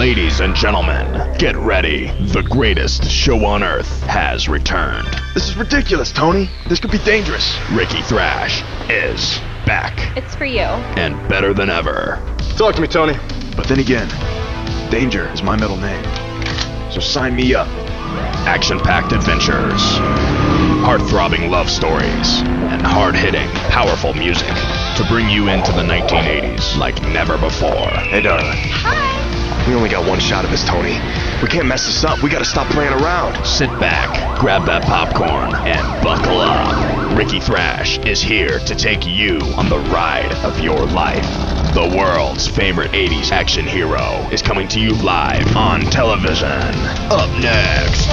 Ladies and gentlemen, get ready. The greatest show on earth has returned. This is ridiculous, Tony. This could be dangerous. Ricky Thrash is back. It's for you. And better than ever. Talk to me, Tony. But then again, Danger is my middle name. So sign me up. Action-packed adventures, heart-throbbing love stories, and hard-hitting, powerful music to bring you into the 1980s like never before. Hey, darling. Hi. We only got one shot of this, Tony. We can't mess this up. We gotta stop playing around. Sit back, grab that popcorn, and buckle up. Ricky Thrash is here to take you on the ride of your life. The world's favorite 80s action hero is coming to you live on television. Up next.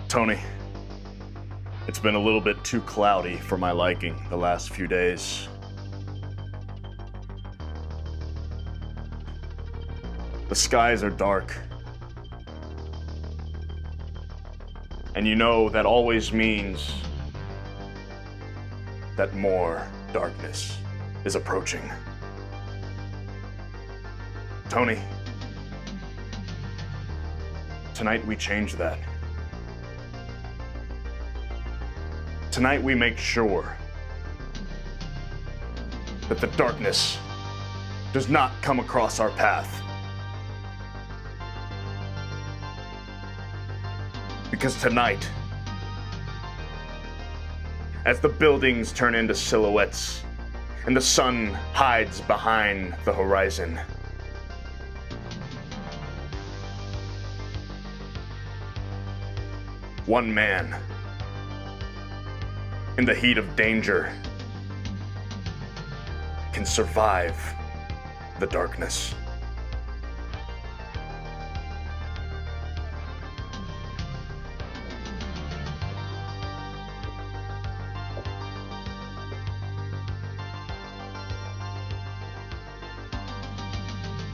Tony, it's been a little bit too cloudy for my liking the last few days. The skies are dark. And you know that always means that more darkness is approaching. Tony, tonight we change that. Tonight we make sure that the darkness does not come across our path. Because tonight, as the buildings turn into silhouettes and the sun hides behind the horizon, one man in the heat of danger can survive the darkness.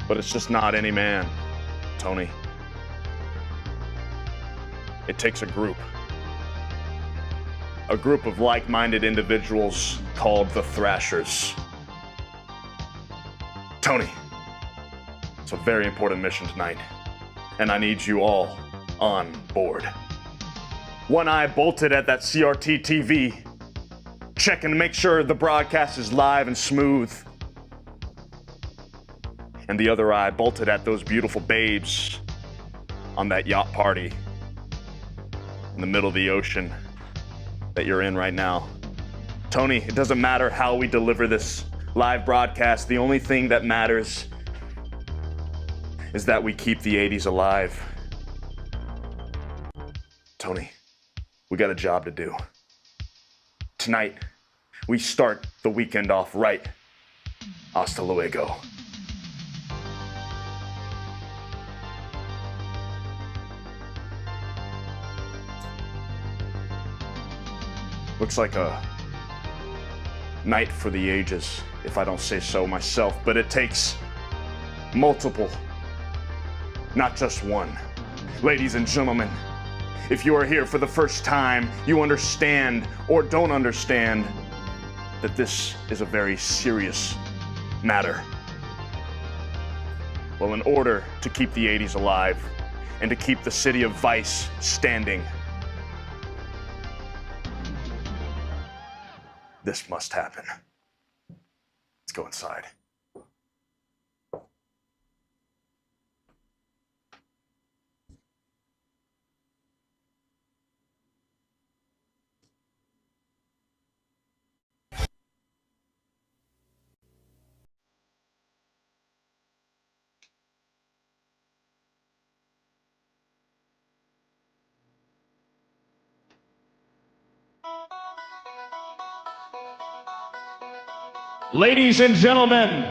But it's just not any man, Tony. It takes a group. A group of like-minded individuals called the Thrashers. Tony, it's a very important mission tonight, and I need you all on board. One eye bolted at that CRT TV, checking to make sure the broadcast is live and smooth. And the other eye bolted at those beautiful babes on that yacht party in the middle of the ocean that you're in right now. Tony, it doesn't matter how we deliver this live broadcast. The only thing that matters is that we keep the 80s alive. Tony, we got a job to do. Tonight, we start the weekend off right. Hasta luego. Looks like a night for the ages, if I don't say so myself, but it takes multiple, not just one. Ladies and gentlemen, if you are here for the first time, you understand or don't understand that this is a very serious matter. Well, in order to keep the 80s alive and to keep the city of Vice standing, this must happen. Let's go inside. Ladies and gentlemen,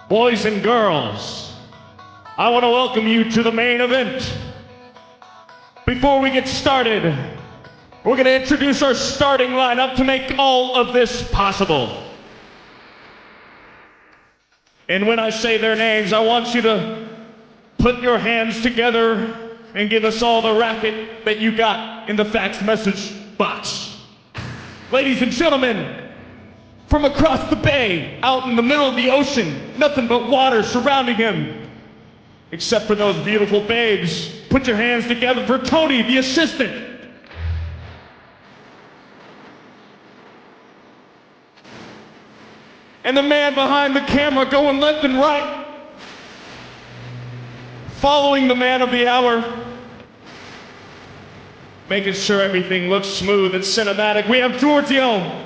boys and girls, I want to welcome you to the main event. Before we get started, we're going to introduce our starting lineup to make all of this possible. And when I say their names, I want you to put your hands together and give us all the racket that you got in the fax message box. Ladies and gentlemen, from across the bay, out in the middle of the ocean, nothing but water surrounding him, except for those beautiful babes. Put your hands together for Tony, the assistant. And the man behind the camera going left and right, following the man of the hour, making sure everything looks smooth and cinematic. We have Giorgio.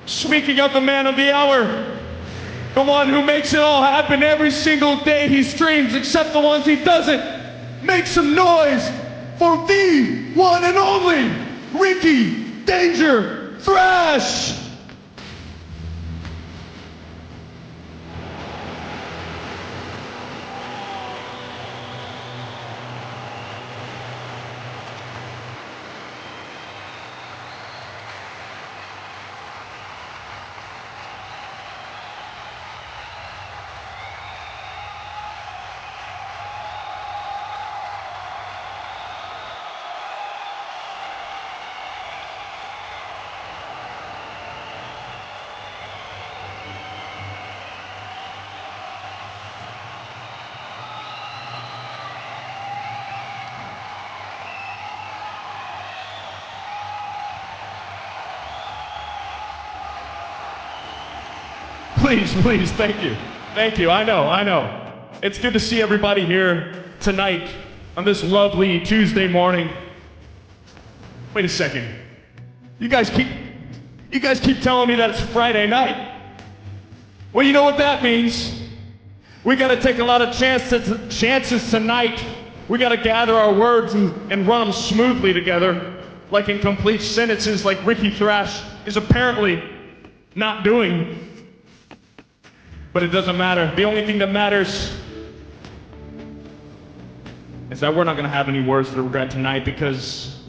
Speaking of the man of the hour, the one who makes it all happen every single day he streams, except the ones he doesn't. Make some noise for the one and only Ricky Danger Thrash. Please, thank you. Thank you, I know. It's good to see everybody here tonight on this lovely Tuesday morning. Wait a second. You guys keep telling me that it's Friday night. Well, you know what that means. We gotta take a lot of chances tonight. We gotta gather our words and run them smoothly together, like in complete sentences like Ricky Thrash is apparently not doing. But it doesn't matter. The only thing that matters is that we're not gonna have any words to regret tonight, because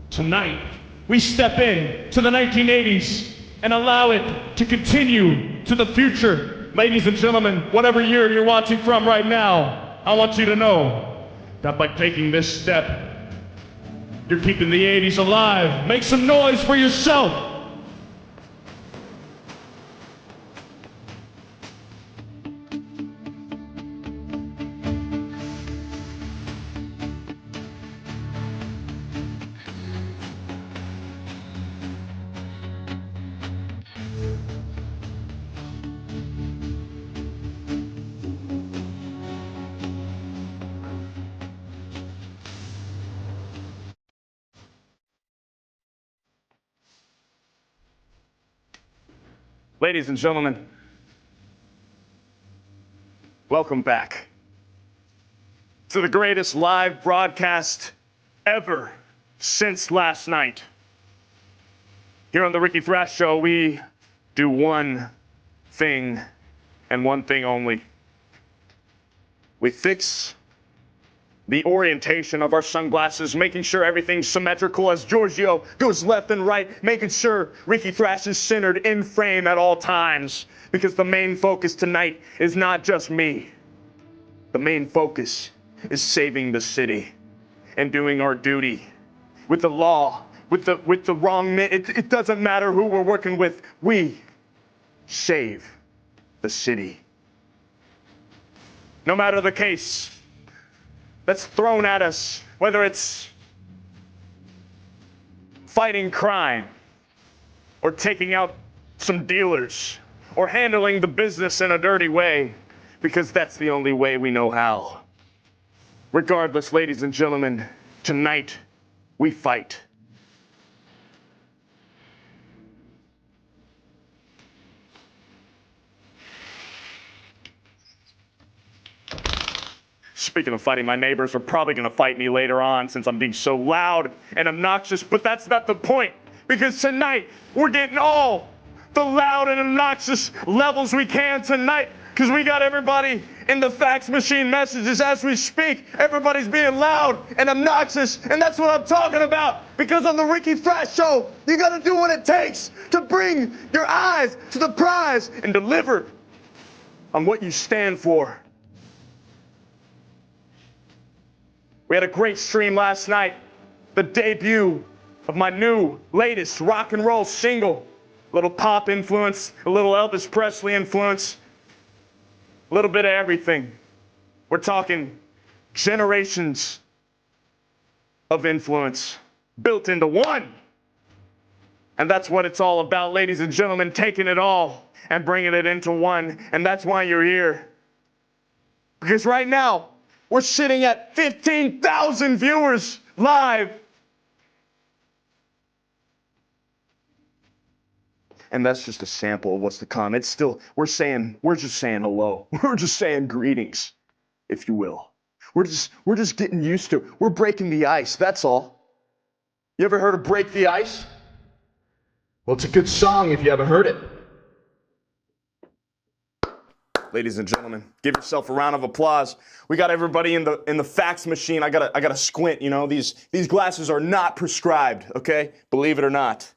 tonight we step in to the 1980s and allow it to continue to the future. Ladies and gentlemen, whatever year you're watching from right now, I want you to know that by taking this step, you're keeping the 80s alive. Make some noise for yourself. Ladies and gentlemen, welcome back to the greatest live broadcast ever since last night. Here on the Ricky Thrash Show, we do one thing and one thing only. We fix the orientation of our sunglasses, making sure everything's symmetrical as Giorgio goes left and right, making sure Ricky Thrash is centered in frame at all times. Because the main focus tonight is not just me. The main focus is saving the city and doing our duty with the law, with the wrong men. It doesn't matter who we're working with. We save the city. No matter the case that's thrown at us, whether it's fighting crime, or taking out some dealers, or handling the business in a dirty way, because that's the only way we know how. Regardless, ladies and gentlemen, tonight we fight. Speaking of fighting, my neighbors are probably gonna fight me later on since I'm being so loud and obnoxious, but that's not the point, because tonight we're getting all the loud and obnoxious levels we can tonight, because we got everybody in the fax machine messages as we speak. Everybody's being loud and obnoxious, and that's what I'm talking about. Because on the Ricky Thrash Show, you got to do what it takes to bring your eyes to the prize and deliver on what you stand for. We had a great stream last night, the debut of my new, latest rock and roll single. A little pop influence, a little Elvis Presley influence, a little bit of everything. We're talking generations of influence built into one. And that's what it's all about, ladies and gentlemen, taking it all and bringing it into one. And that's why you're here. Because right now, we're sitting at 15,000 viewers live. And that's just a sample of what's to come. It's still, we're just saying hello. We're just saying greetings, if you will. We're just getting used to it. We're breaking the ice, that's all. You ever heard of Break the Ice? Well, it's a good song if you haven't heard it. Ladies and gentlemen, give yourself a round of applause. We got everybody in the fax machine. I gotta squint, you know. These glasses are not prescribed, okay? Believe it or not.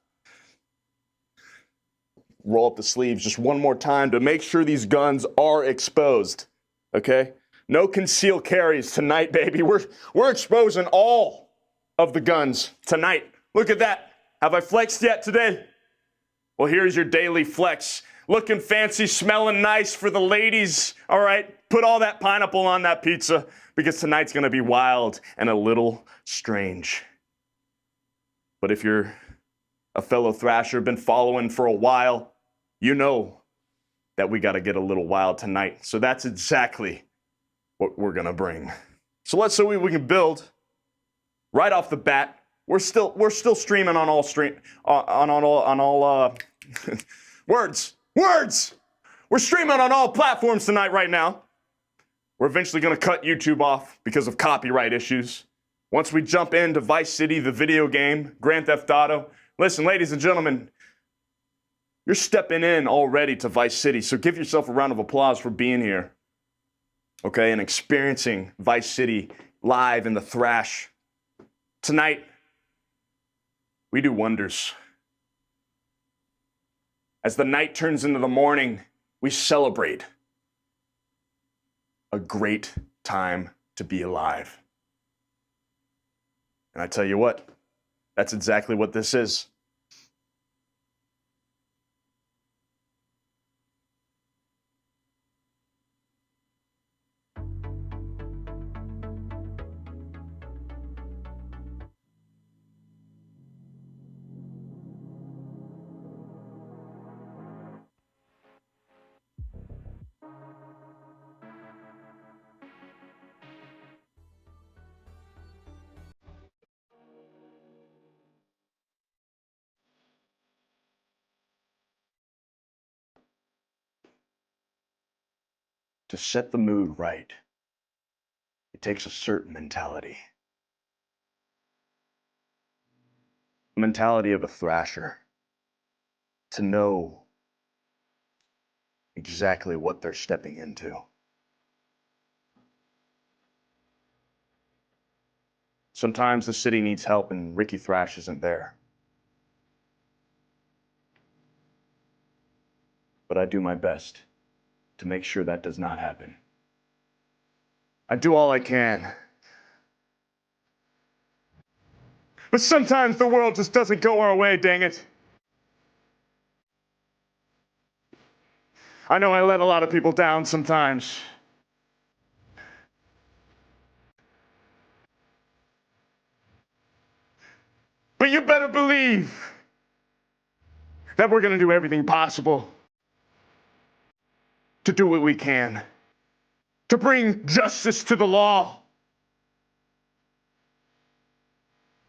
Roll up the sleeves just one more time to make sure these guns are exposed, okay? No concealed carries tonight, baby. We're exposing all of the guns tonight. Look at that. Have I flexed yet today? Well, here's your daily flex. Looking fancy, smelling nice for the ladies. All right, put all that pineapple on that pizza because tonight's gonna be wild and a little strange. But if you're a fellow thrasher, been following for a while, you know that we gotta get a little wild tonight. So that's exactly what we're gonna bring. So let's see what we can build right off the bat. We're still streaming on all words. We're streaming on all platforms tonight right now. We're eventually going to cut YouTube off because of copyright issues. Once we jump into Vice City, the video game, Grand Theft Auto. Listen, ladies and gentlemen, you're stepping in already to Vice City, so give yourself a round of applause for being here, okay, and experiencing Vice City live in the thrash. Tonight, we do wonders. As the night turns into the morning, we celebrate a great time to be alive. And I tell you what, that's exactly what this is. To set the mood right, it takes a certain mentality. The mentality of a thrasher. To know exactly what they're stepping into. Sometimes the city needs help and Ricky Thrash isn't there. But I do my best to make sure that does not happen. I do all I can. But sometimes the world just doesn't go our way, dang it. I know I let a lot of people down sometimes. But you better believe that we're going to do everything possible to do what we can, to bring justice to the law,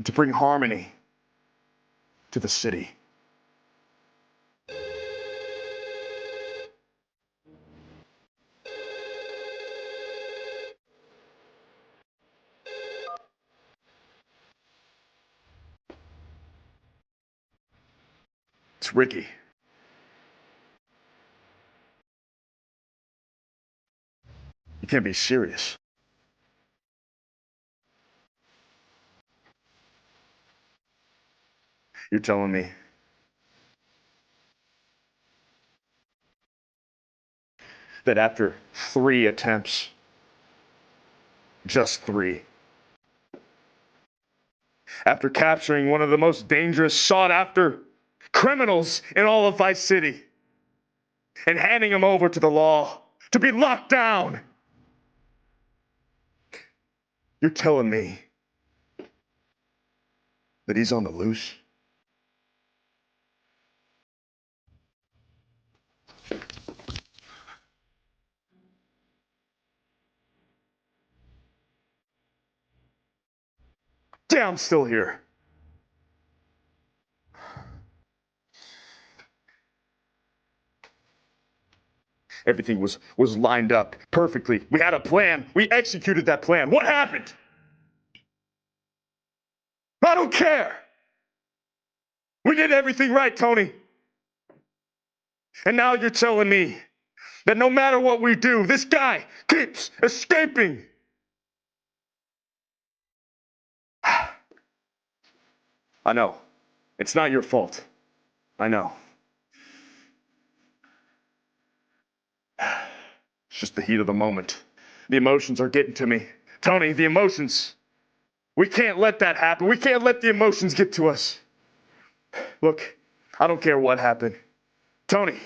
to bring harmony to the city. It's Ricky. can't be serious. You're telling me that after 3 attempts, just 3, after capturing one of the most dangerous, sought-after criminals in all of Vice City and handing him over to the law to be locked down, you're telling me that he's on the loose? Yeah, I'm still here. Everything was lined up perfectly. We had a plan. We executed that plan. What happened? I don't care. We did everything right, Tony. And now you're telling me that no matter what we do, this guy keeps escaping. I know. It's not your fault. I know. It's just the heat of the moment. The emotions are getting to me. Tony, the emotions. We can't let that happen. We can't let the emotions get to us. Look, I don't care what happened. Tony,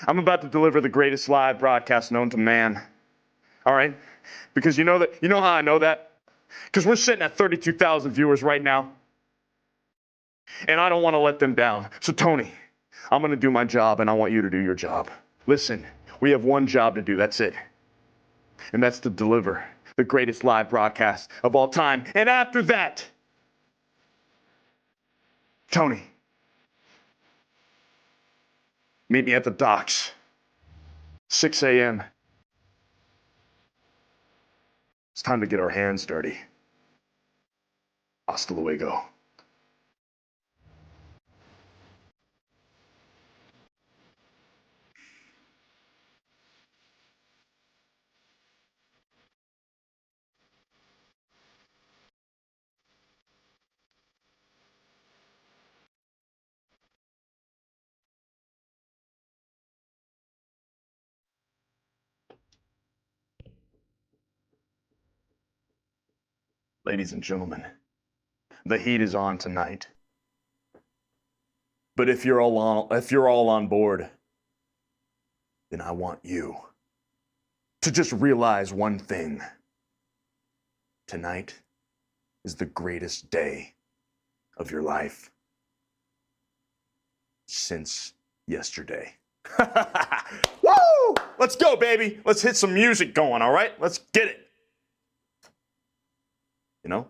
I'm about to deliver the greatest live broadcast known to man. All right? Because you know how I know that? Because we're sitting at 32,000 viewers right now. And I don't want to let them down. So Tony, I'm going to do my job and I want you to do your job. Listen, we have one job to do. That's it. And that's to deliver the greatest live broadcast of all time. And after that, Tony, meet me at the docks. 6 a.m. It's time to get our hands dirty. Hasta luego. Ladies and gentlemen, the heat is on tonight. But if you're all on board, then I want you to just realize one thing. Tonight is the greatest day of your life since yesterday. Woo! Let's go, baby. Let's hit some music going, all right? Let's get it. You know?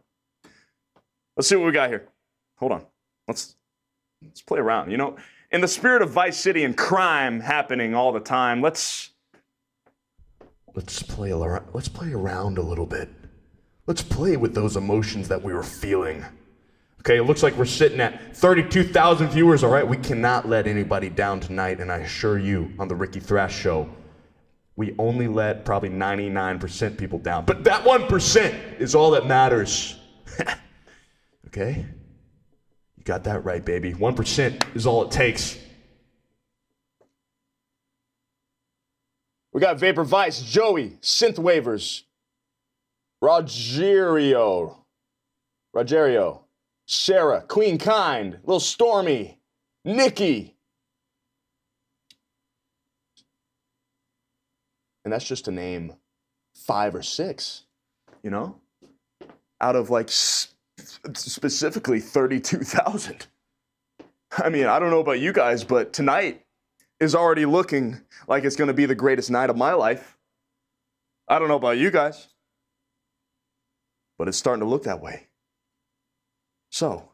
Let's see what we got here. Hold on. Let's play around. You know, in the spirit of Vice City and crime happening all the time, let's play around a little bit. Let's play with those emotions that we were feeling. Okay, it looks like we're sitting at 32,000 viewers, all right? We cannot let anybody down tonight, and I assure you, on the Ricky Thrash Show, we only let probably 99% people down. But that 1% is all that matters. Okay? You got that right, baby. 1% is all it takes. We got Vapor Vice, Joey, Synth Waivers, Rogerio, Sarah, Queen Kind, Lil Stormy, Nikki. And that's just to name 5 or 6, you know? Out of like specifically 32,000. I mean, I don't know about you guys, but tonight is already looking like it's going to be the greatest night of my life. I don't know about you guys, but it's starting to look that way. So,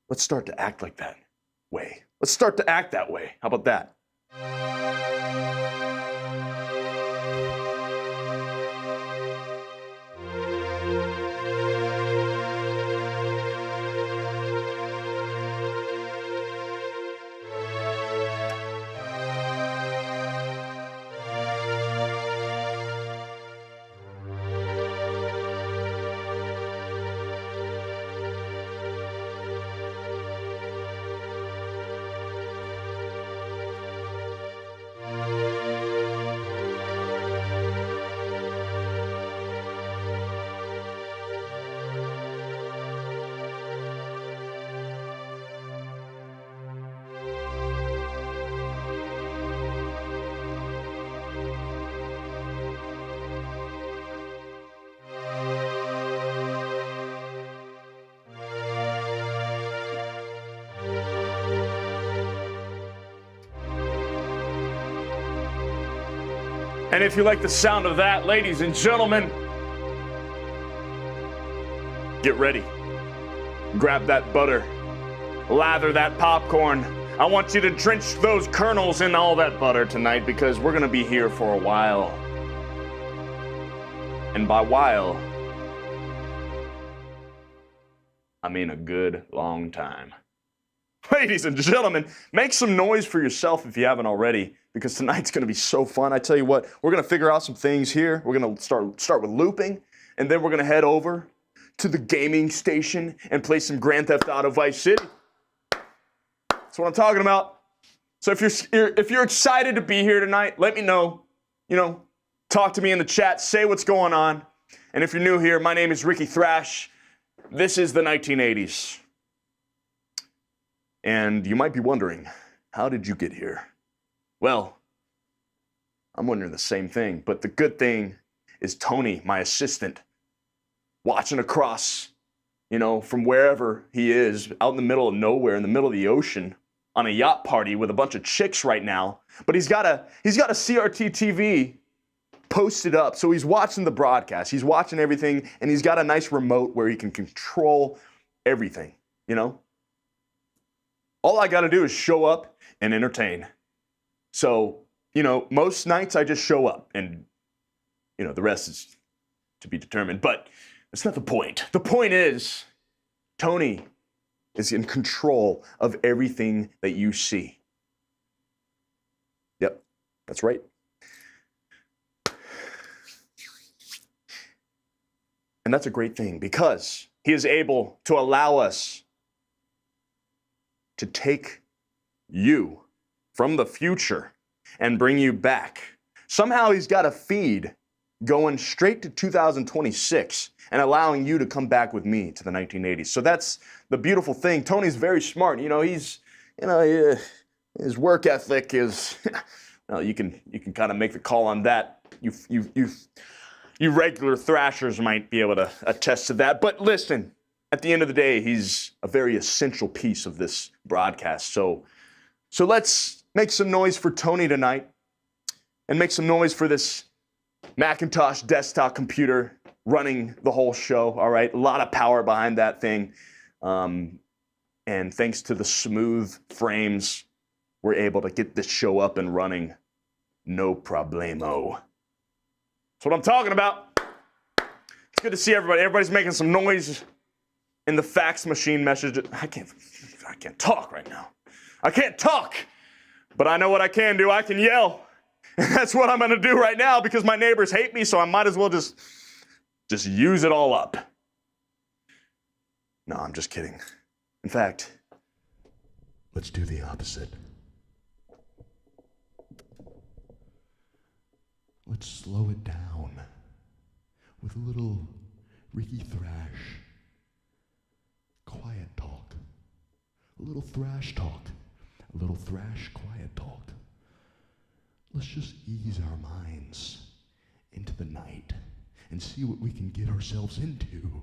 let's start to act like that way. Let's start to act that way. How about that? And if you like the sound of that, ladies and gentlemen, get ready. Grab that butter. Lather that popcorn. I want you to drench those kernels in all that butter tonight because we're going to be here for a while. And by while, I mean a good long time. Ladies and gentlemen, make some noise for yourself if you haven't already, because tonight's going to be so fun. I tell you what, we're going to figure out some things here. We're going to start with looping, and then we're going to head over to the gaming station and play some Grand Theft Auto Vice City. That's what I'm talking about. So if you're excited to be here tonight, let me know. Talk to me in the chat. Say what's going on. And if you're new here, my name is Ricky Thrash. This is the 1980s. And you might be wondering, how did you get here? Well, I'm wondering the same thing. But the good thing is Tony, my assistant, watching across, from wherever he is, out in the middle of nowhere, in the middle of the ocean, on a yacht party with a bunch of chicks right now. But he's got a CRT TV posted up, so he's watching the broadcast. He's watching everything, and he's got a nice remote where he can control everything, All I got to do is show up and entertain. So, most nights I just show up, and, the rest is to be determined. But that's not the point. The point is, Tony is in control of everything that you see. Yep, that's right. And that's a great thing because he is able to allow us to take you from the future and bring you back. Somehow he's got a feed going straight to 2026 and allowing you to come back with me to the 1980s. So that's the beautiful thing. Tony's very smart. His work ethic is, you can kind of make the call on that. You regular thrashers might be able to attest to that. But listen, at the end of the day, he's a very essential piece of this broadcast. So let's make some noise for Tony tonight and make some noise for this Macintosh desktop computer running the whole show, all right? A lot of power behind that thing. And thanks to the smooth frames, we're able to get this show up and running. No problemo. That's what I'm talking about. It's good to see everybody. Everybody's making some noise in the fax machine message. I can't talk right now. I can't talk, but I know what I can do. I can yell. And that's what I'm going to do right now because my neighbors hate me, so I might as well just use it all up. No, I'm just kidding. In fact, let's do the opposite. Let's slow it down with a little Ricky Thrash quiet talk. A little thrash talk. A little thrash quiet talk. Let's just ease our minds into the night and see what we can get ourselves into.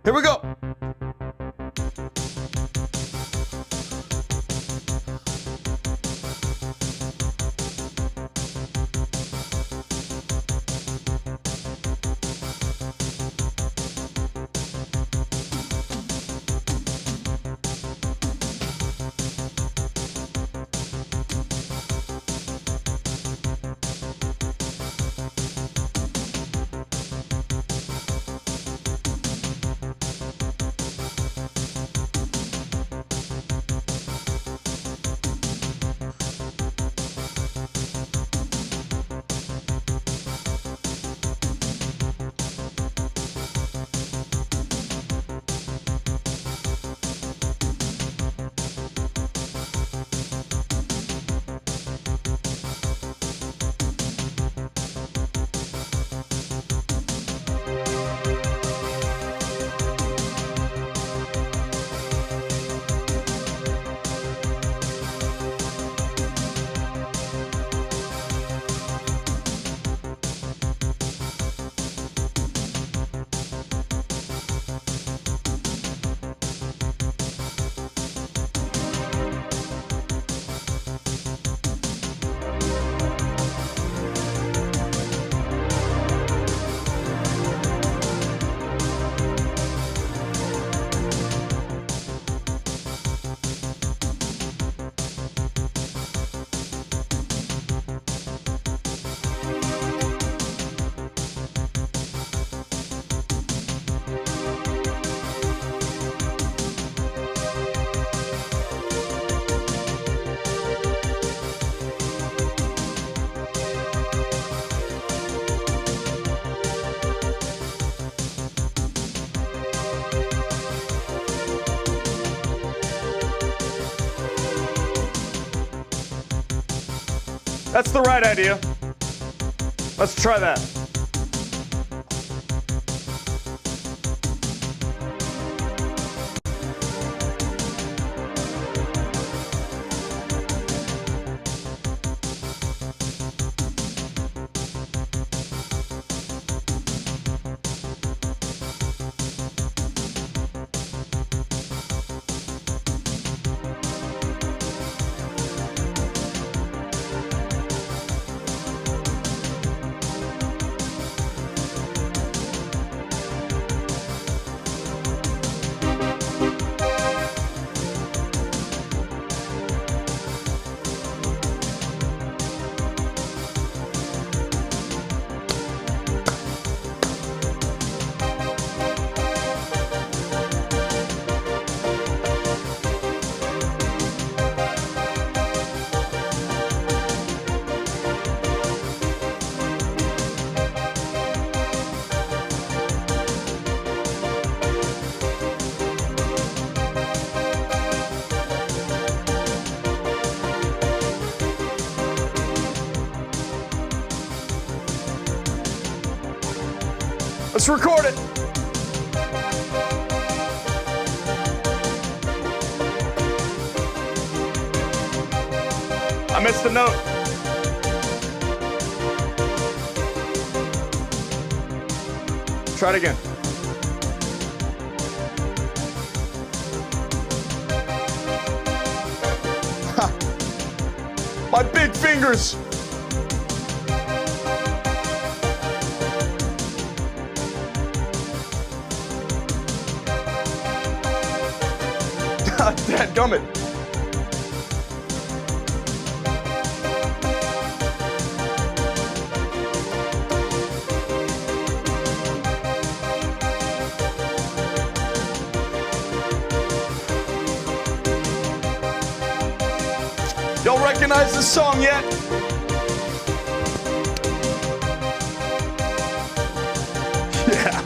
Here we go. That's the right idea. Let's try that. Let's record it. I missed the note. Try it again. Ha. My big fingers. Dadgummit. Y'all recognize this song yet? Yeah.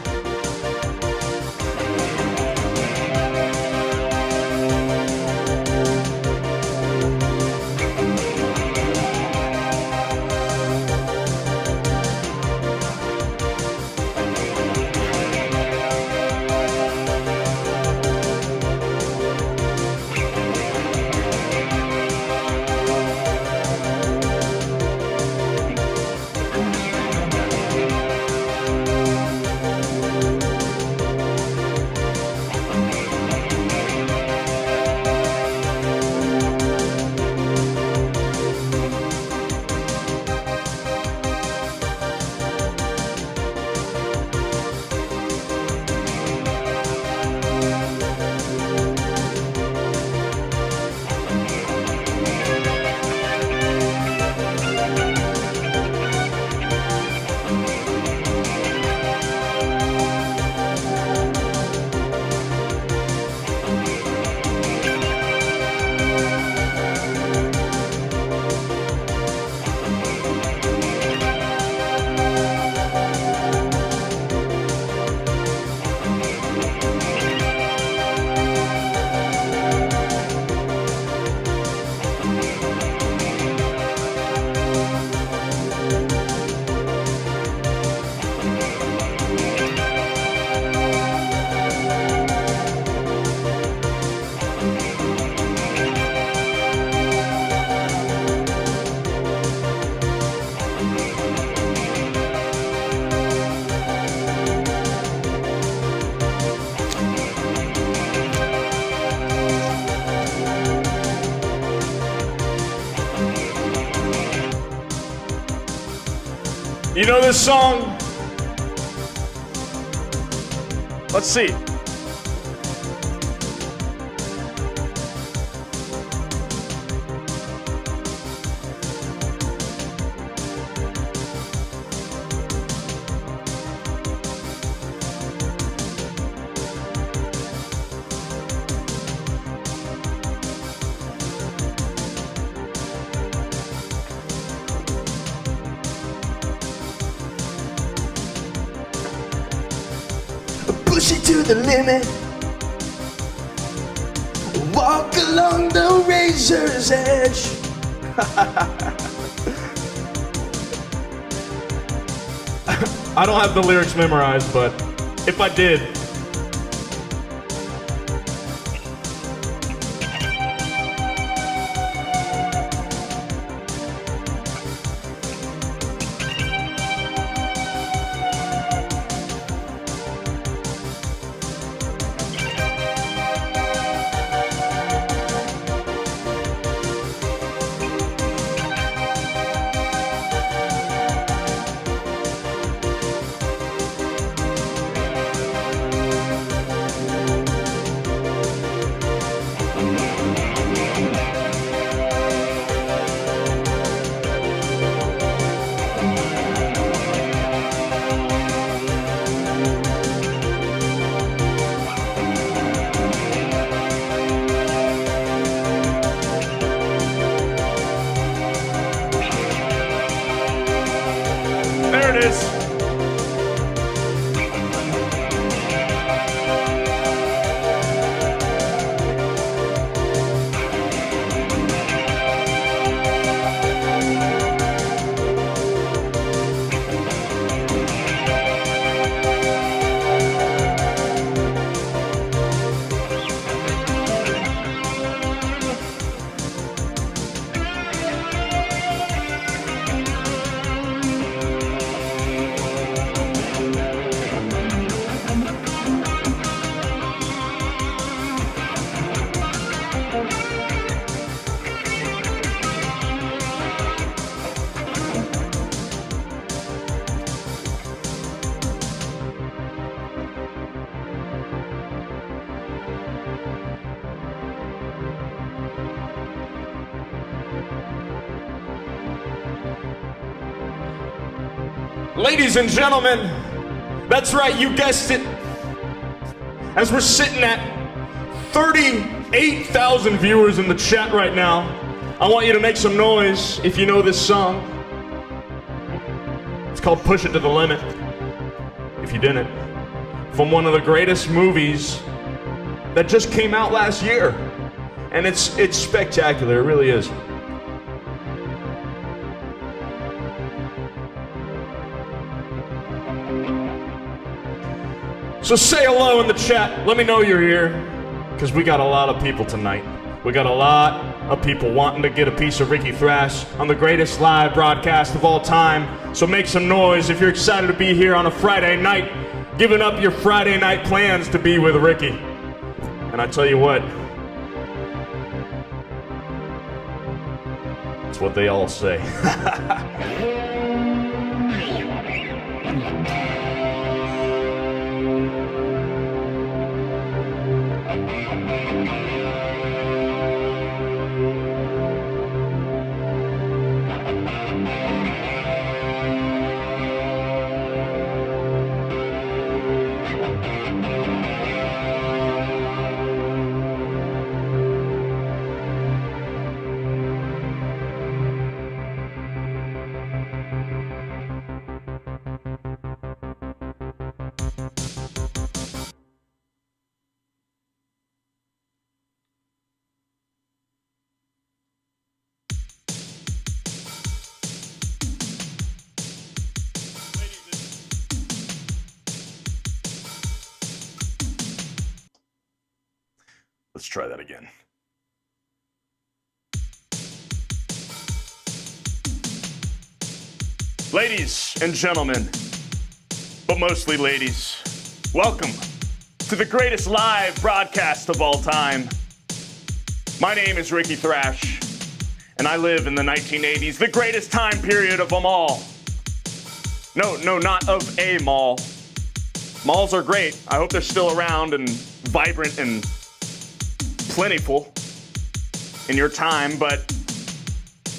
You know this song? Let's see. Push it to the limit. Walk along the razor's edge. I don't have the lyrics memorized, but if I did, There it is. ladies and gentlemen, that's right, you guessed it. As we're sitting at 38,000 viewers in the chat right now, I want you to make some noise if you know this song. It's called Push It to the Limit, if you didn't. From one of the greatest movies that just came out last year. And it's spectacular, it really is. So say hello in the chat, let me know you're here, because we got a lot of people tonight. We got a lot of people wanting to get a piece of Ricky Thrash on the greatest live broadcast of all time. So make some noise if you're excited to be here on a Friday night, giving up your Friday night plans to be with Ricky. And I tell you what, it's what they all say. Let's try that again. Ladies and gentlemen, but mostly ladies, welcome to the greatest live broadcast of all time. My name is Ricky Thrash, and I live in the 1980s, the greatest time period of them all. No, not of a mall. Malls are great. I hope they're still around and vibrant and plentiful in your time, but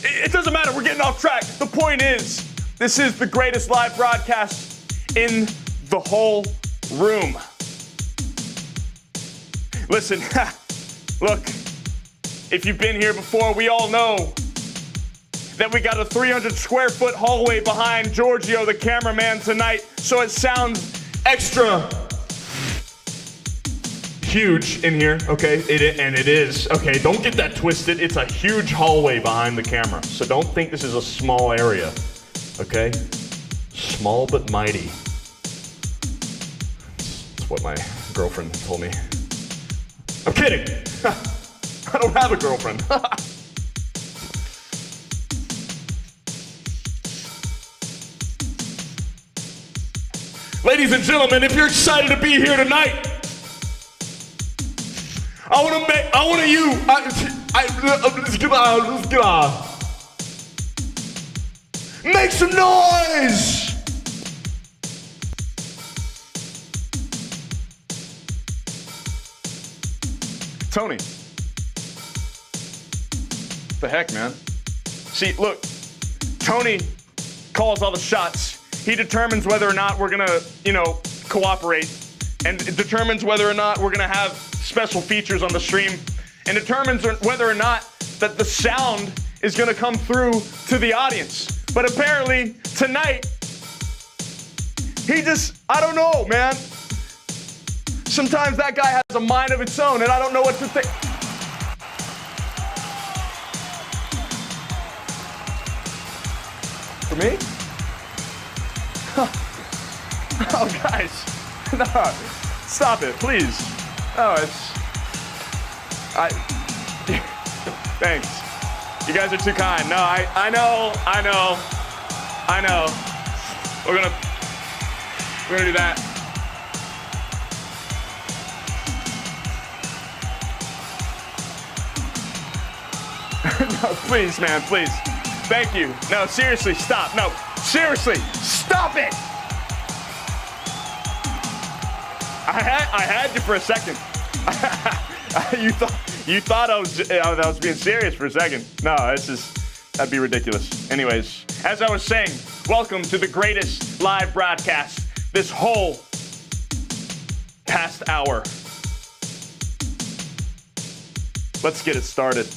it doesn't matter. We're getting off track. The point is, this is the greatest live broadcast in the whole room. Listen, look, if you've been here before, we all know that we got a 300 square foot hallway behind Giorgio, the cameraman, tonight, so it sounds extra huge in here, okay? It is. Okay, don't get that twisted. It's a huge hallway behind the camera, so don't think this is a small area, okay? Small but mighty. That's what my girlfriend told me. I'm kidding. I don't have a girlfriend. Ladies and gentlemen, if you're excited to be here tonight, make some noise! Tony. The heck, man? See, look, Tony calls all the shots. He determines whether or not we're gonna, cooperate, and it determines whether or not we're gonna have special features on the stream, and determines whether or not that the sound is gonna come through to the audience. But apparently, tonight, I don't know, man. Sometimes that guy has a mind of its own, and I don't know what to think. For me? Oh, guys. No. Stop it, please. Oh, Thanks. You guys are too kind. No, I know. We're gonna do that. No, please, man, please. Thank you. No, seriously, stop. No, seriously, stop it. I had you for a second. You thought I was being serious for a second. No, that'd be ridiculous. Anyways, as I was saying, welcome to the greatest live broadcast this whole past hour. Let's get it started.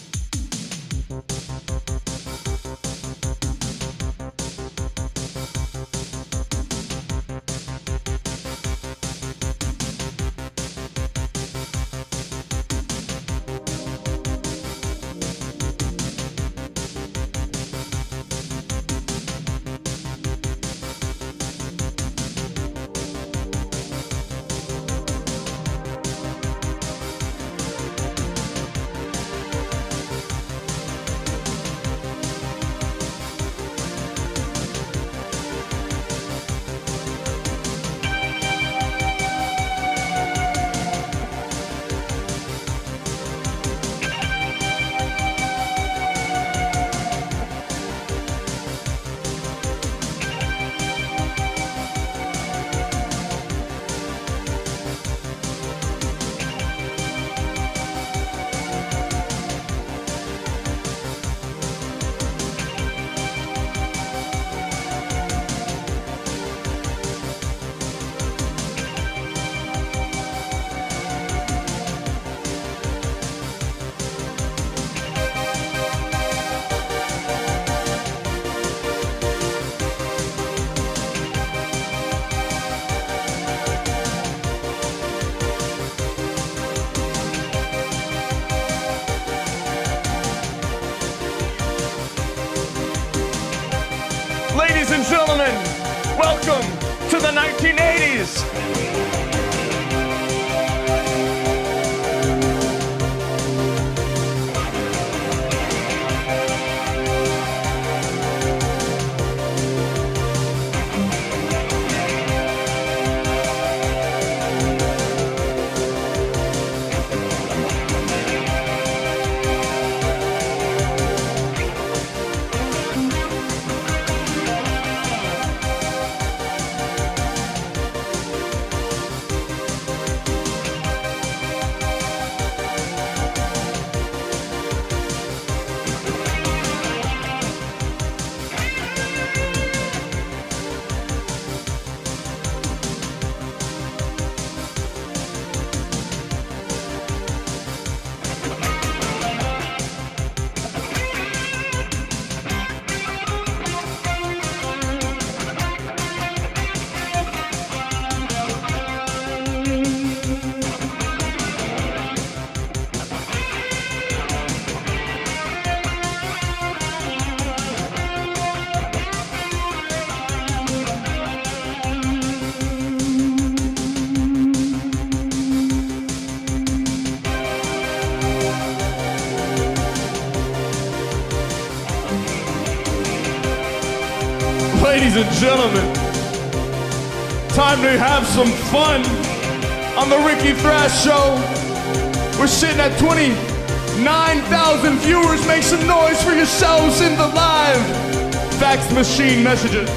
Ladies and gentlemen, welcome to the 1980s. Ladies and gentlemen, time to have some fun on the Ricky Thrash Show. We're sitting at 29,000 viewers. Make some noise for yourselves in the live fax machine messages.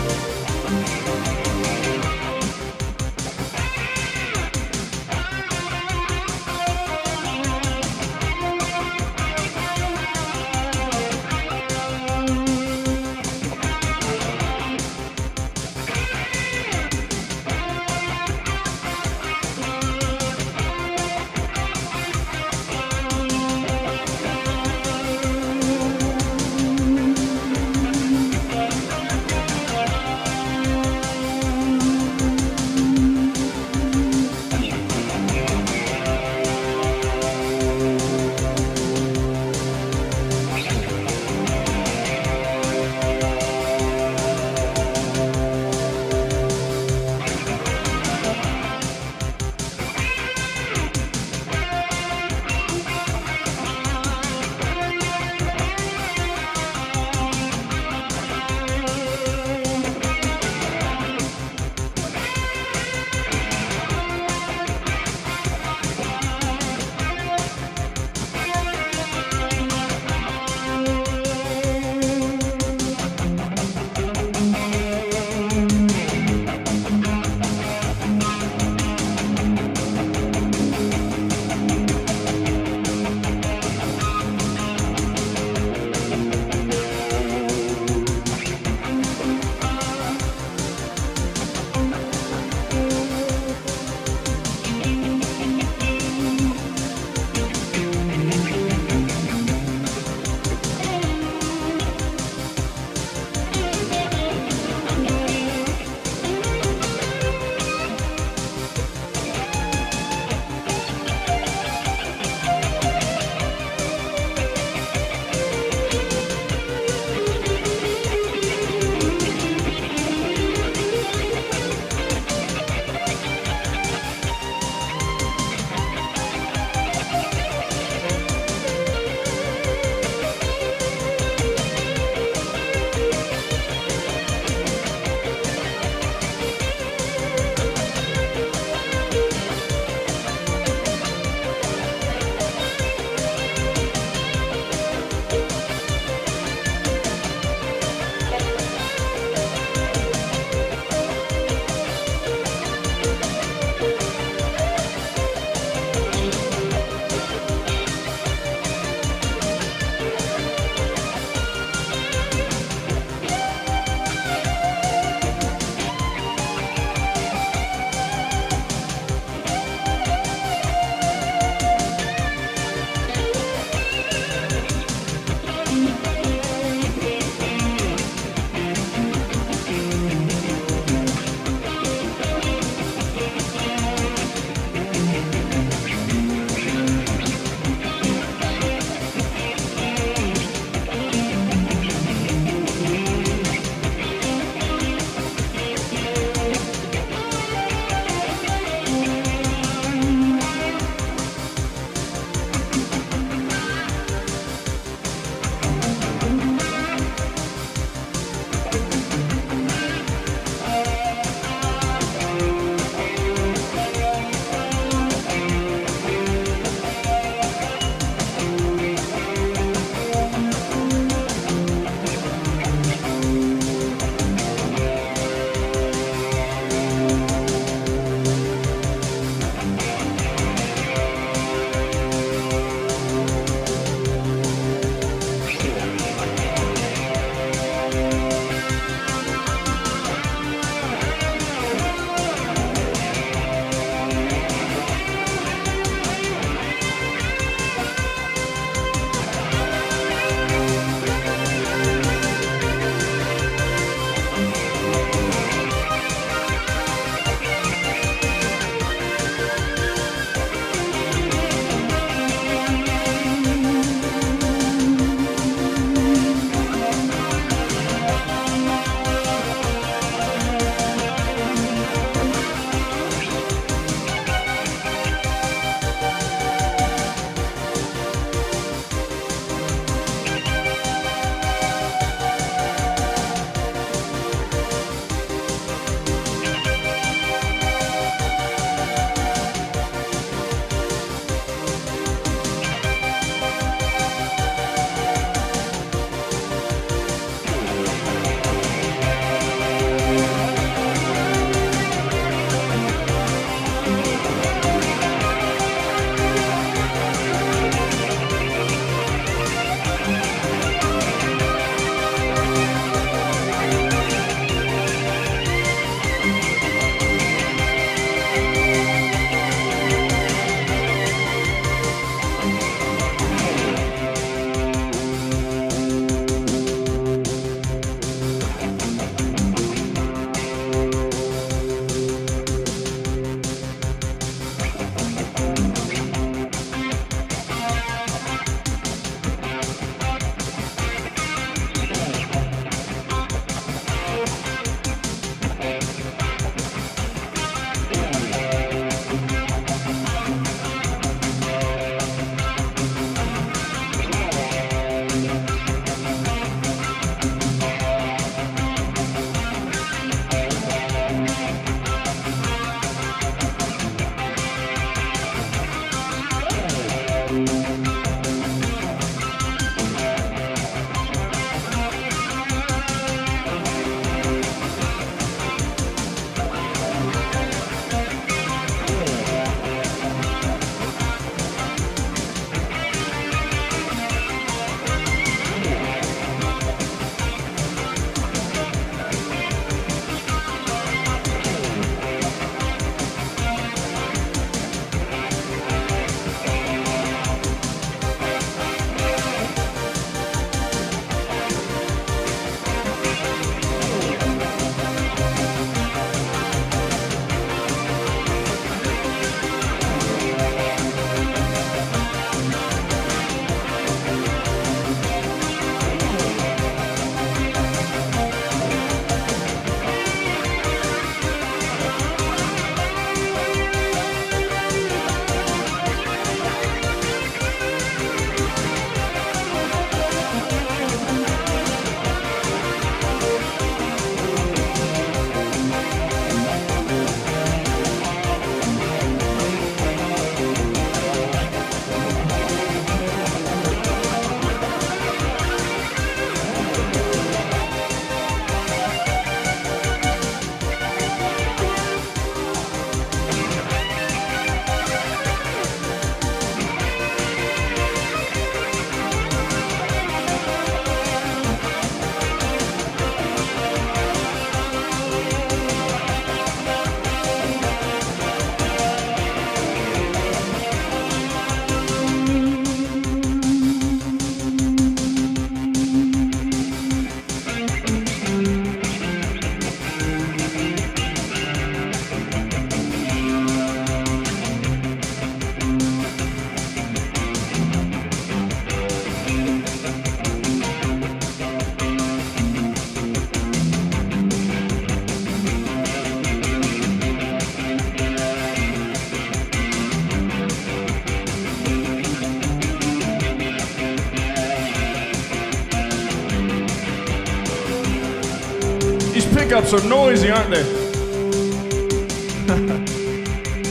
pickups are noisy, aren't they?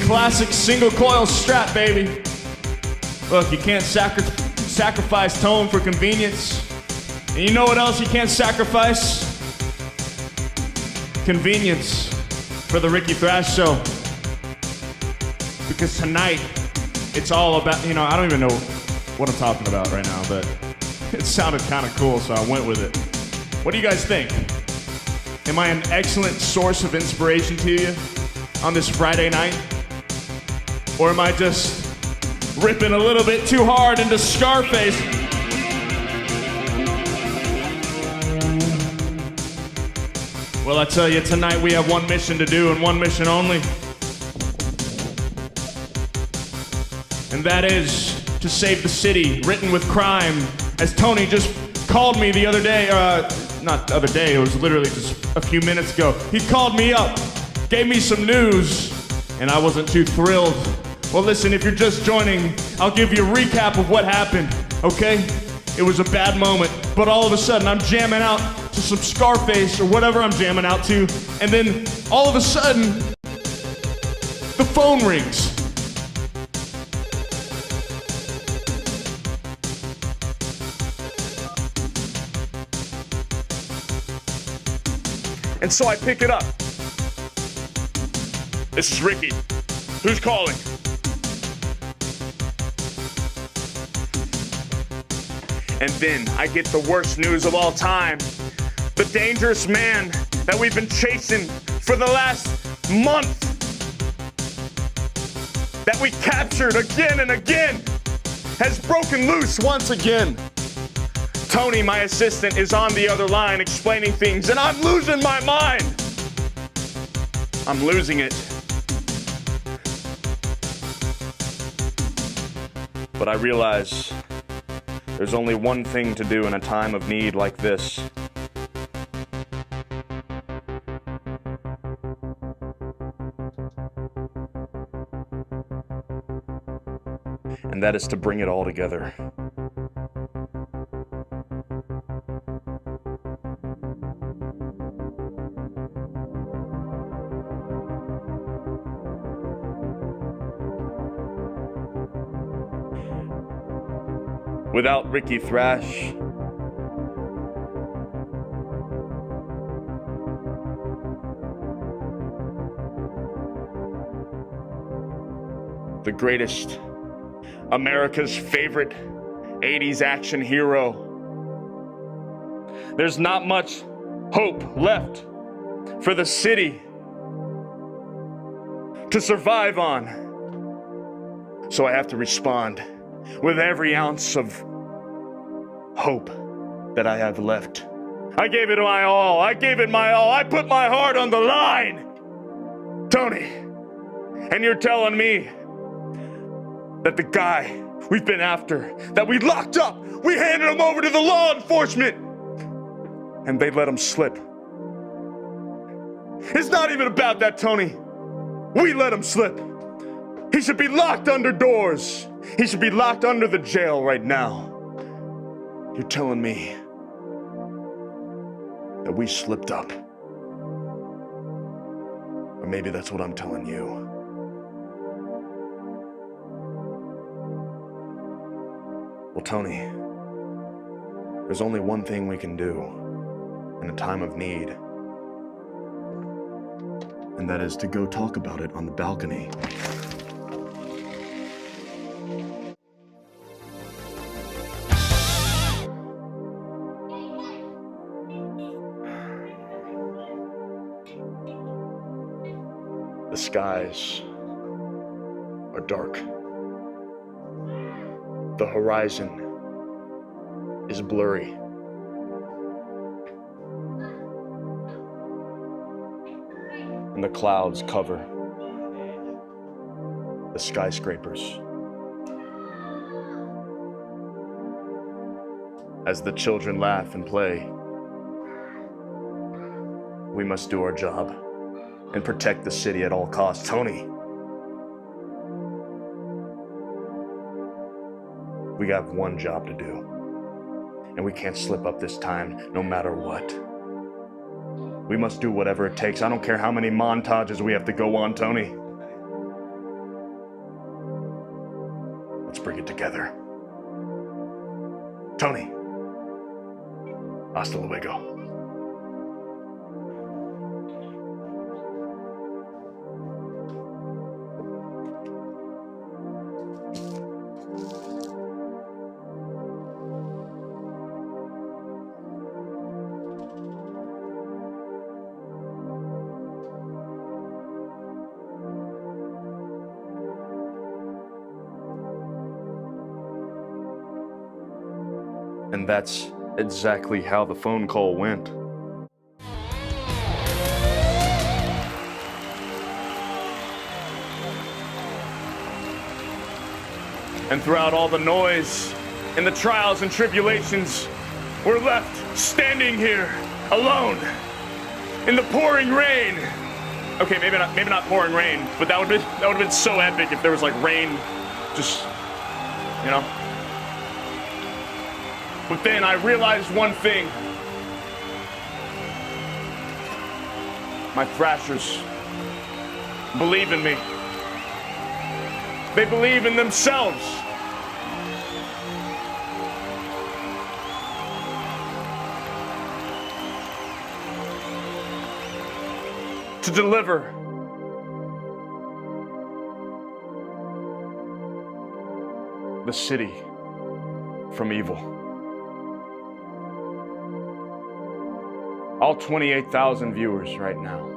Classic single coil strap, baby. Look, you can't sacrifice tone for convenience. And you know what else you can't sacrifice? Convenience for the Ricky Thrash Show. Because tonight, it's all about, I don't even know what I'm talking about right now, but it sounded kind of cool, so I went with it. What do you guys think? Am I an excellent source of inspiration to you on this Friday night? Or am I just ripping a little bit too hard into Scarface? Well, I tell you, tonight we have one mission to do and one mission only. And that is to save the city, written with crime. As Tony just called me the other day, not the other day, it was literally just a few minutes ago. He called me up, gave me some news, and I wasn't too thrilled. Well, listen, if you're just joining, I'll give you a recap of what happened, okay? It was a bad moment, but all of a sudden I'm jamming out to some Scarface or whatever I'm jamming out to, and then all of a sudden, the phone rings. And so I pick it up. This is Ricky. Who's calling? And then I get the worst news of all time. The dangerous man that we've been chasing for the last month, that we captured again and again, has broken loose once again. Tony, my assistant, is on the other line explaining things, and I'm losing my mind. I'm losing it. But I realize there's only one thing to do in a time of need like this. And that is to bring it all together. Without Ricky Thrash, the greatest, America's favorite 80s action hero, there's not much hope left for the city to survive on. So I have to respond with every ounce of hope that I have left. I gave it my all. I gave it my all. I put my heart on the line. Tony, and you're telling me that the guy we've been after, that we locked up, we handed him over to the law enforcement, and they let him slip. It's not even about that, Tony. We let him slip. He should be locked under doors. He should be locked under the jail right now. You're telling me that we slipped up. Or maybe that's what I'm telling you. Well, Tony, there's only one thing we can do in a time of need. And that is to go talk about it on the balcony. The skies are dark. The horizon is blurry. And the clouds cover the skyscrapers. As the children laugh and play, we must do our job and protect the city at all costs. Tony, we got one job to do, and we can't slip up this time no matter what. We must do whatever it takes. I don't care how many montages we have to go on, Tony. Let's bring it together. Tony, hasta luego. And that's exactly how the phone call went. And throughout all the noise and the trials and tribulations, we're left standing here alone in the pouring rain. Okay, maybe not pouring rain, but that would have been so epic if there was like rain, just, you know. But then I realized one thing. My Thrashers believe in me. They believe in themselves. To deliver the city from evil. All 28,000 viewers right now.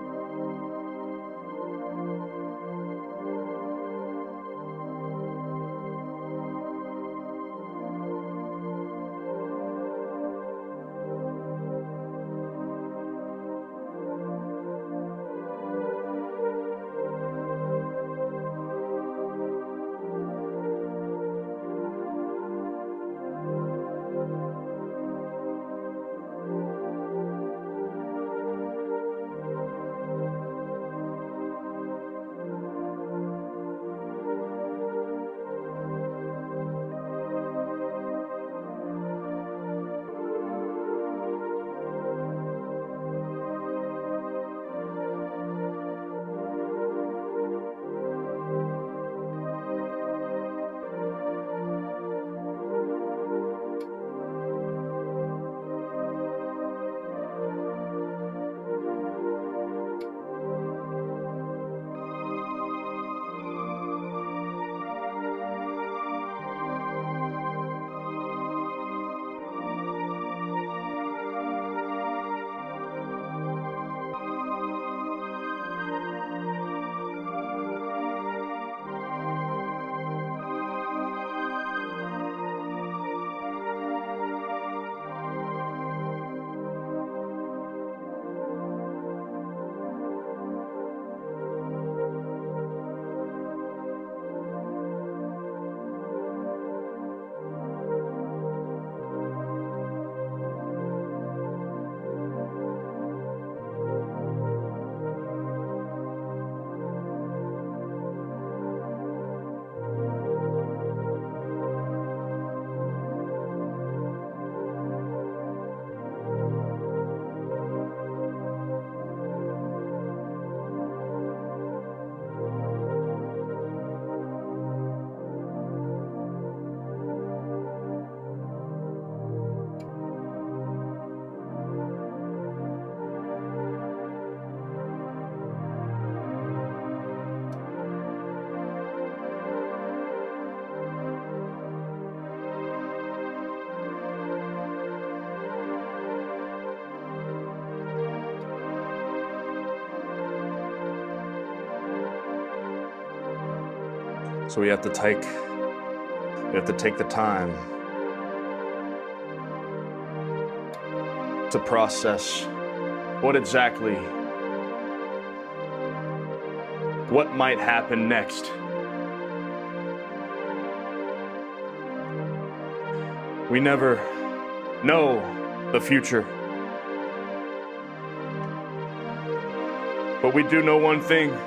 So we have to take the time to process what might happen next. We never know the future. But we do know one thing.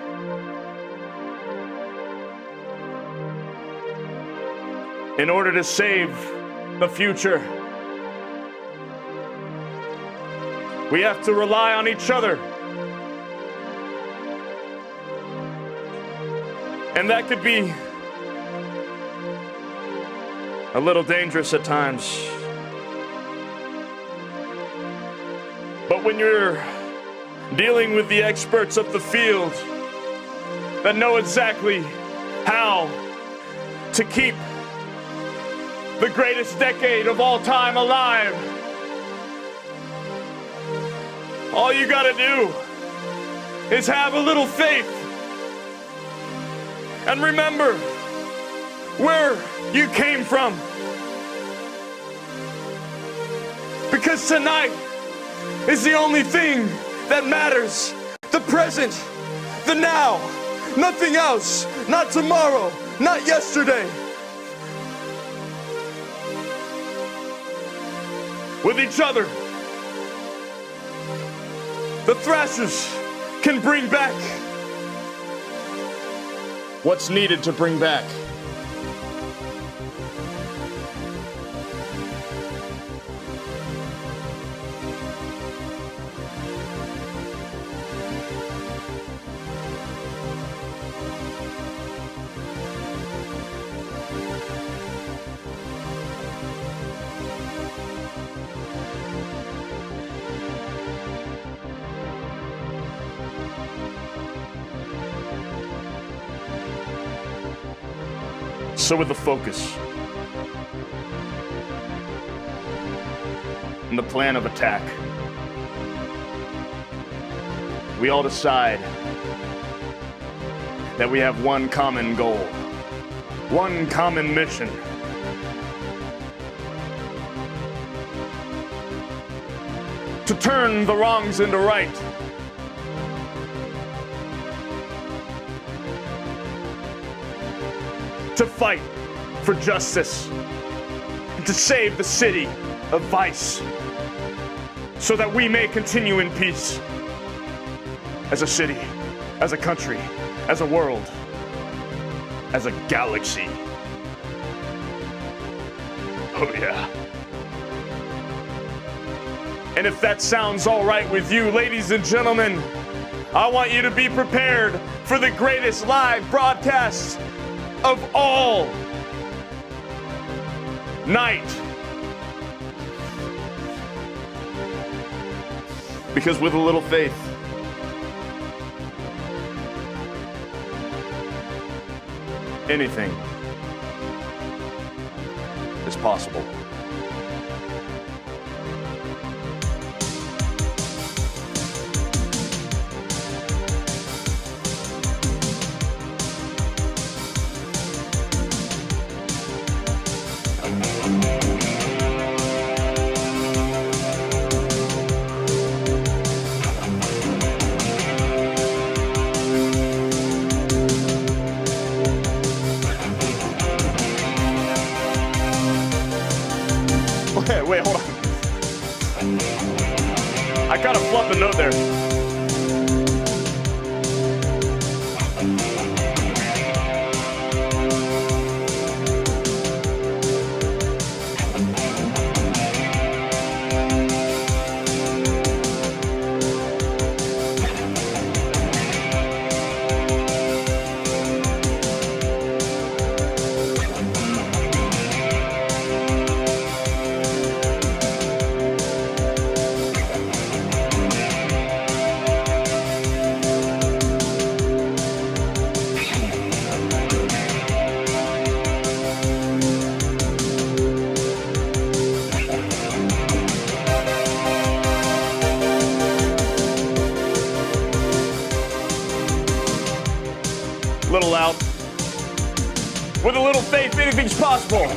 In order to save the future, We have to rely on each other. And that could be a little dangerous at times. But when you're dealing with the experts of the field that know exactly how to keep the greatest decade of all time alive, all you gotta do is have a little faith and remember where you came from. Because tonight is the only thing that matters. The present, the now, nothing else. Not tomorrow, not yesterday. With each other, the Thrashers can bring back what's needed to bring back. So with the focus and the plan of attack, we all decide that we have one common goal, one common mission. To turn the wrongs into right. To fight for justice and to save the city of vice so that we may continue in peace as a city, as a country, as a world, as a galaxy. Oh yeah. And if that sounds all right with you, ladies and gentlemen, I want you to be prepared for the greatest live broadcast of all night. Because with a little faith, anything is possible. Wait, hold on. I gotta flub the note there. Little loud. With a little faith, anything's possible.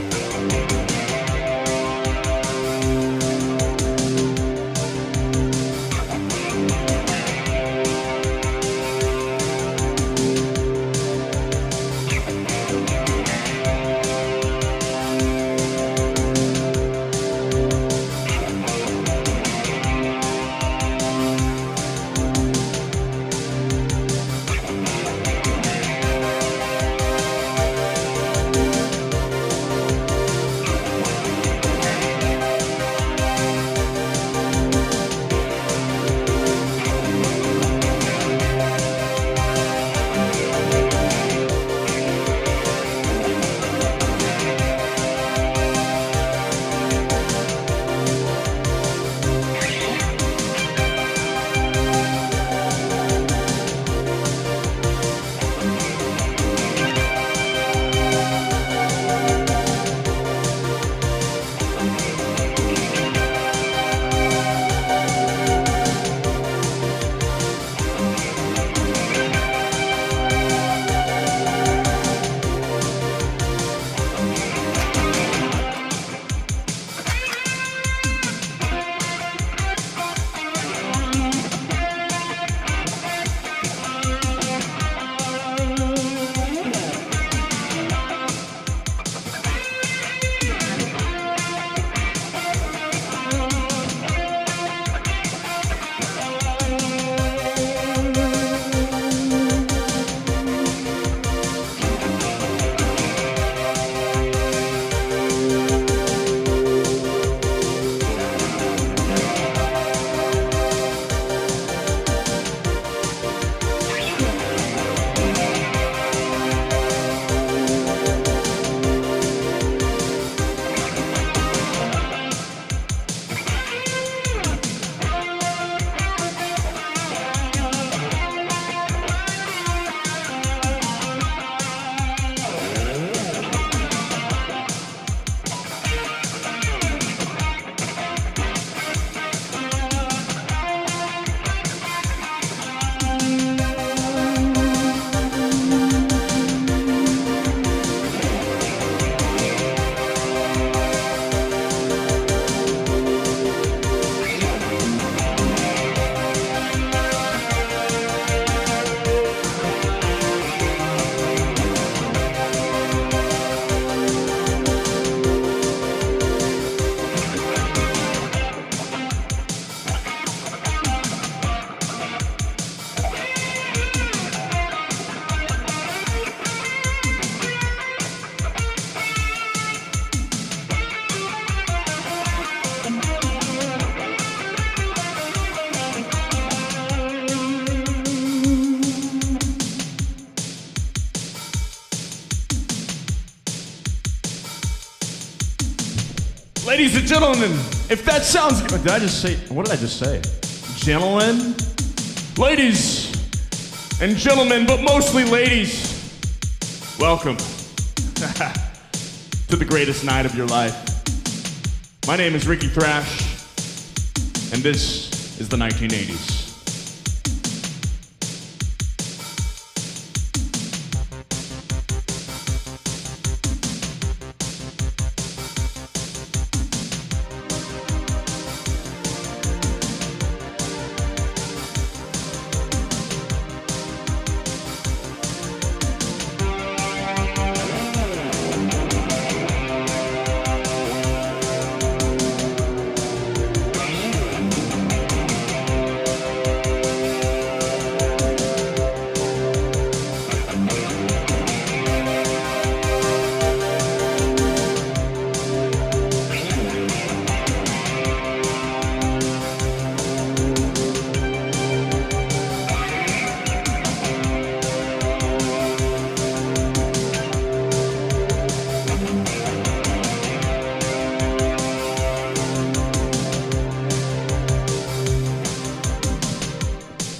Ladies and gentlemen, if that sounds good. Did I just say, what did I just say? Gentlemen? Ladies and gentlemen, but mostly ladies, welcome to the greatest night of your life. My name is Ricky Thrash, and this is the 1980s.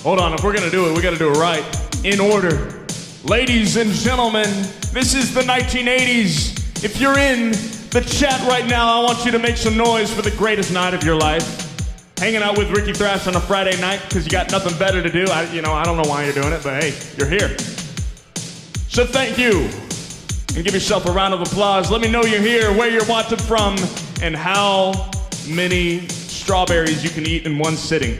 Hold on, if we're gonna do it, we gotta do it right. In order. Ladies and gentlemen, this is the 1980s. If you're in the chat right now, I want you to make some noise for the greatest night of your life. Hanging out with Ricky Thrash on a Friday night because you got nothing better to do. I don't know why you're doing it, but hey, you're here. So thank you. And give yourself a round of applause. Let me know you're here, where you're watching from, and how many strawberries you can eat in one sitting.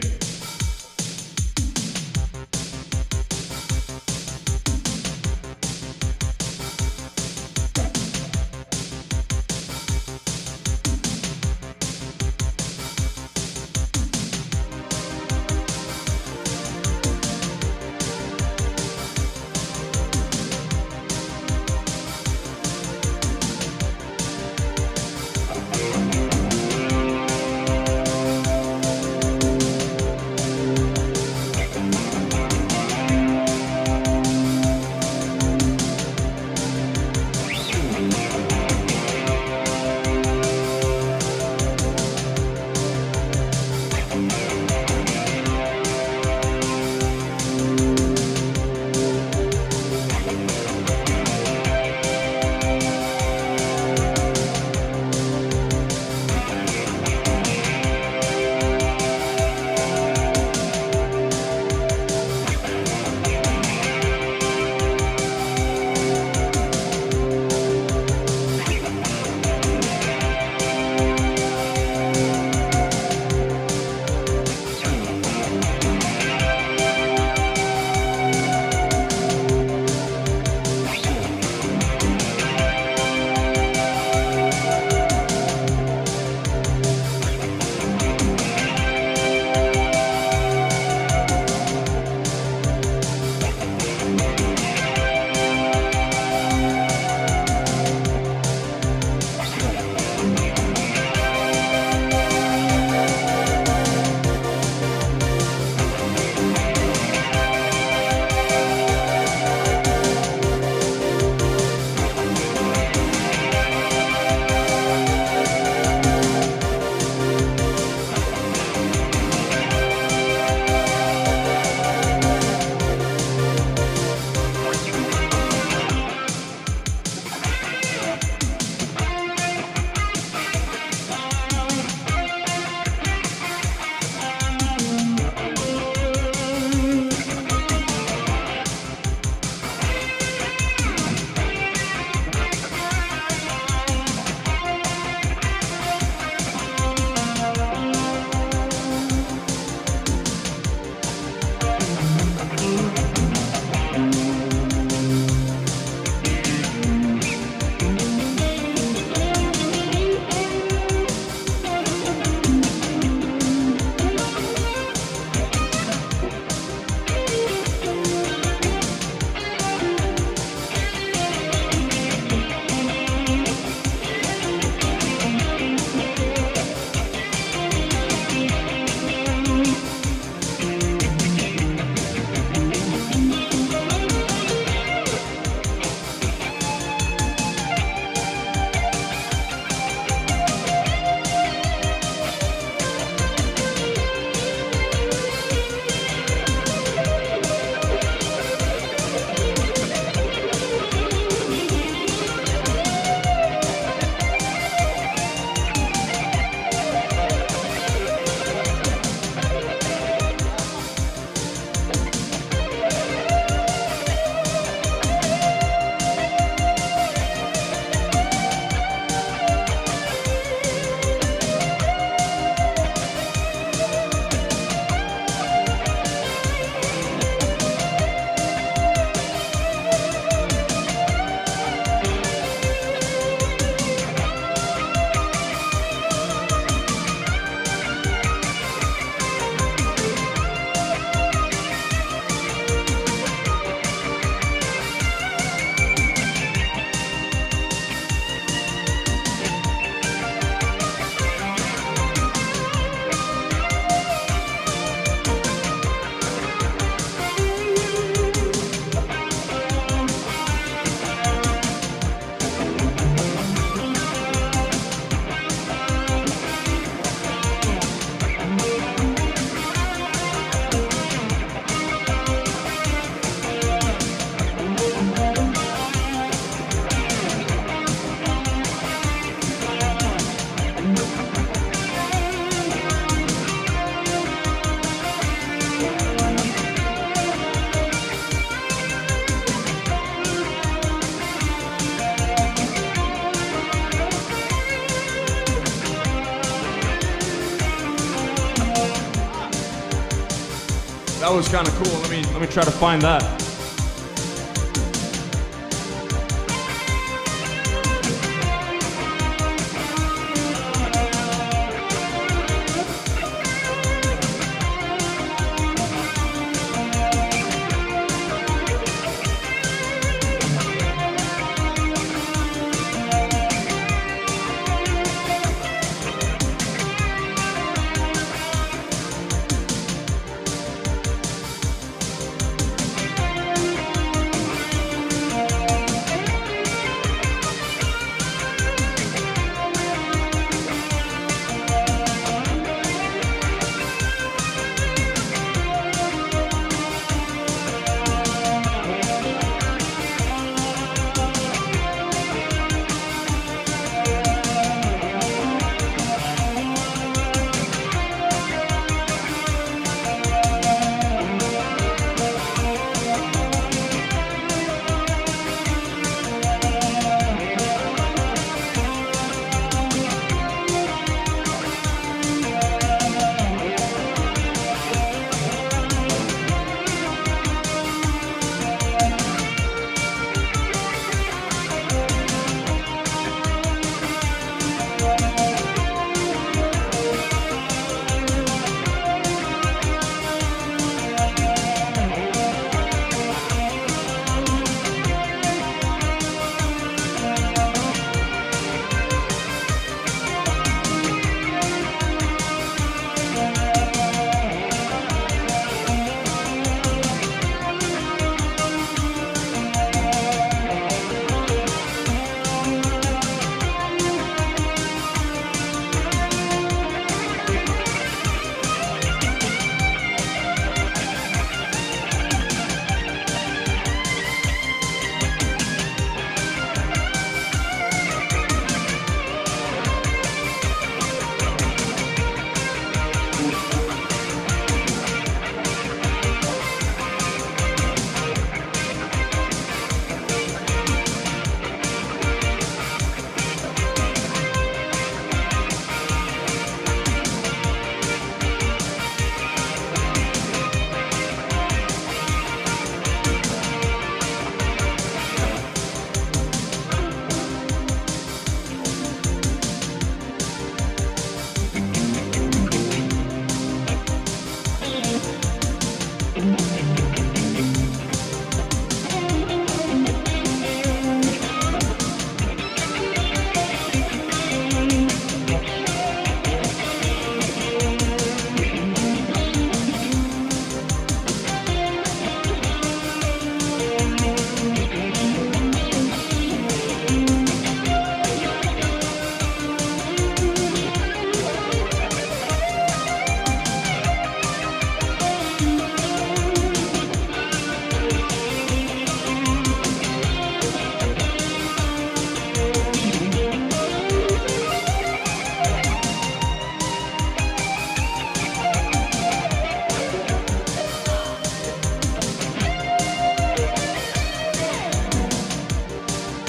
That was kind of cool. Let me try to find that.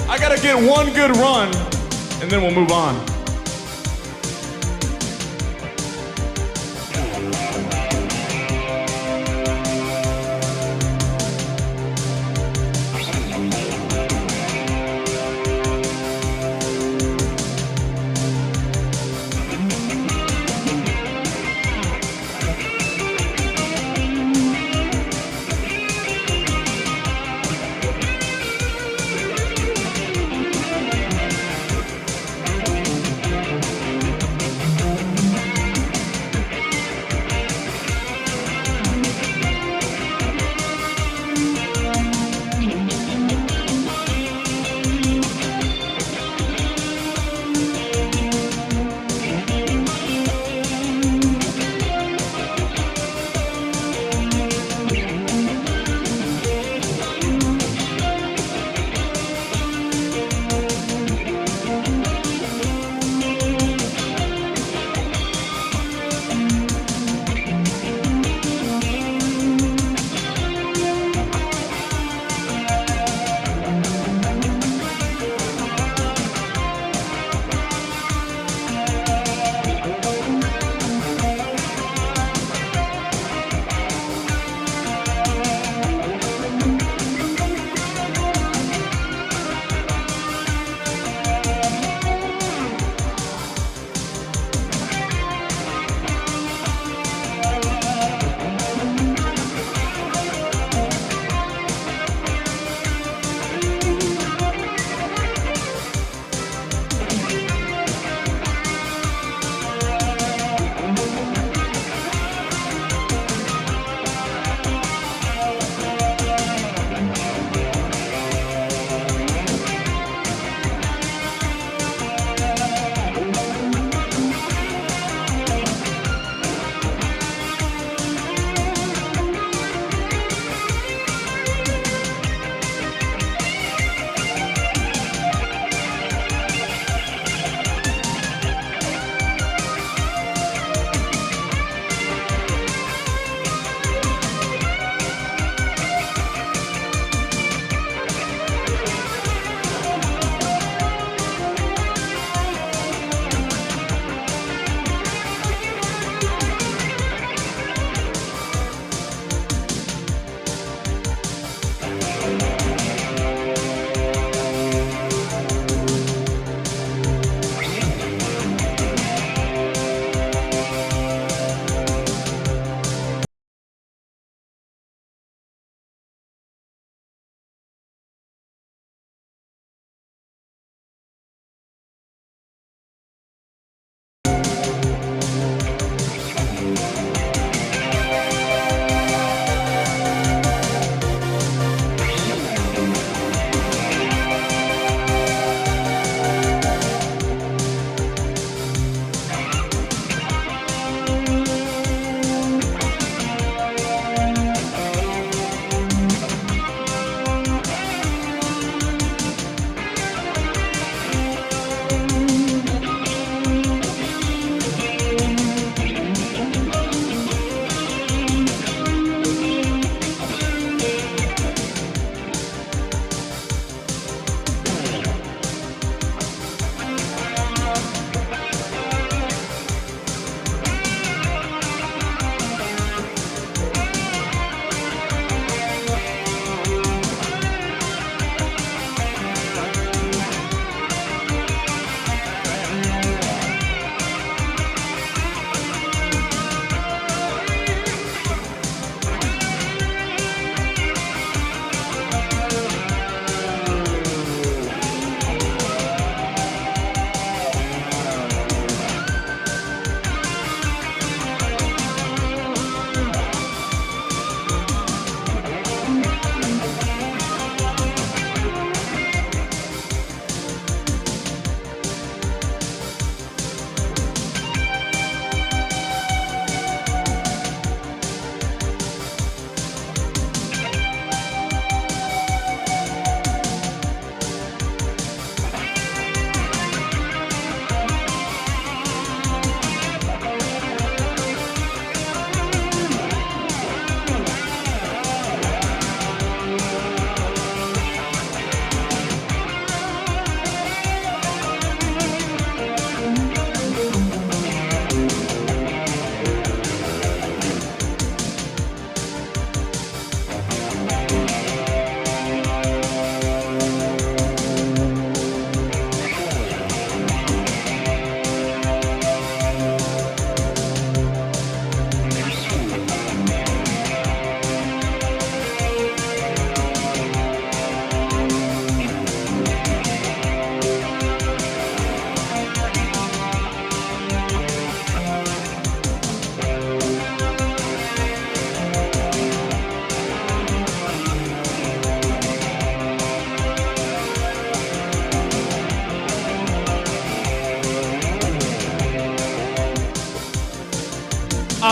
I gotta get one good run, and then we'll move on.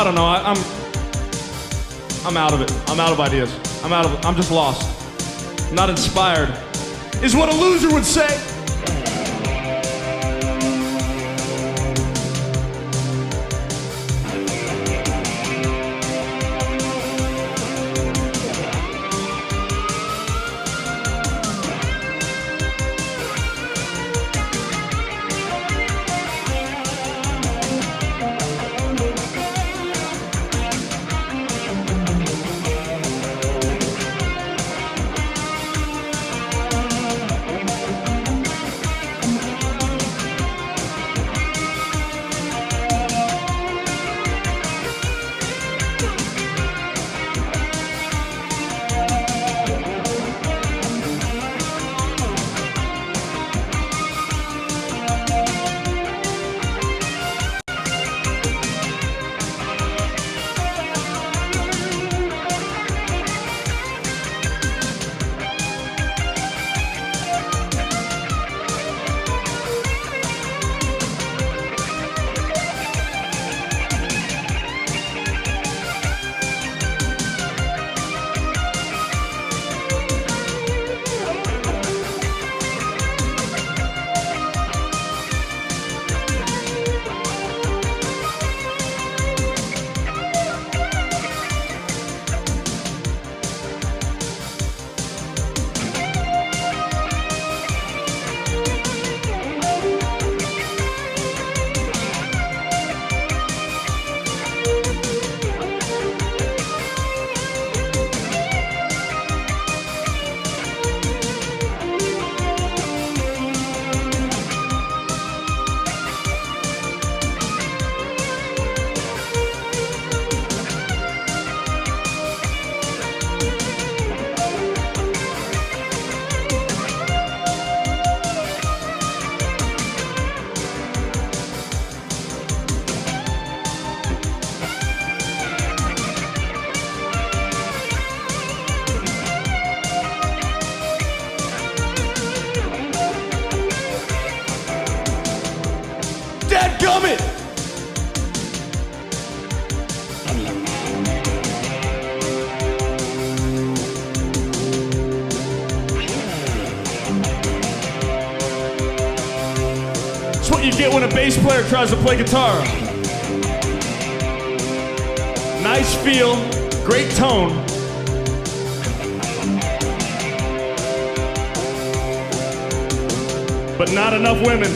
I don't know. I'm out of it. I'm out of ideas. I'm just lost. I'm not inspired. Is what a loser would say. Dadgummit! That's what you get when a bass player tries to play guitar. Nice feel, great tone. But not enough women.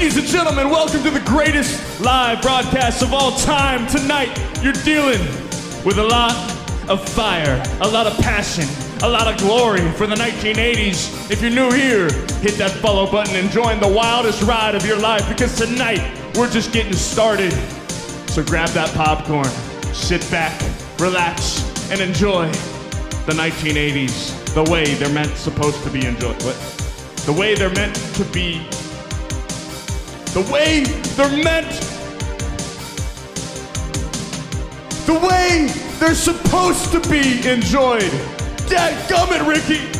Ladies and gentlemen, welcome to the greatest live broadcast of all time. Tonight, you're dealing with a lot of fire, a lot of passion, a lot of glory for the 1980s. If you're new here, hit that follow button and join the wildest ride of your life, because tonight, we're just getting started. So grab that popcorn, sit back, relax, and enjoy the 1980s the way they're supposed to be enjoyed. What? The way they're meant to be. The way they're meant. The way they're supposed to be enjoyed. Dadgummit, Ricky.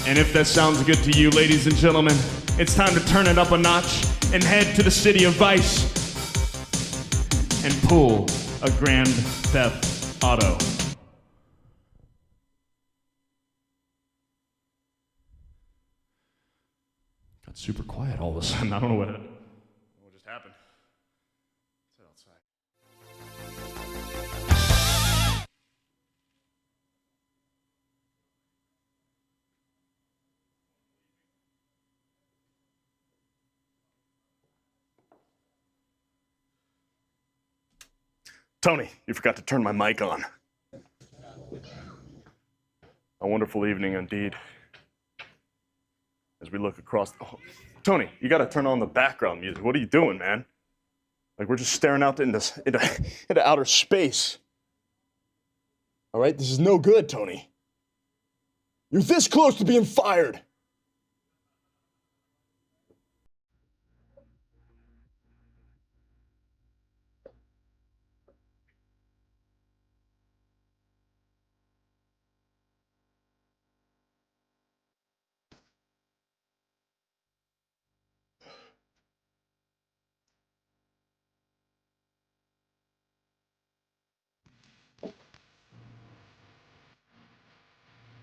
And if that sounds good to you, ladies and gentlemen, it's time to turn it up a notch and head to the city of Vice and pull a Grand Theft Auto. Got super quiet all of a sudden. I don't know what just happened. Let's head outside. Tony, you forgot to turn my mic on. A wonderful evening indeed. As we look across Tony, you gotta turn on the background music. What are you doing, man? Like, we're just staring out into outer space. All right, this is no good, Tony. You're this close to being fired.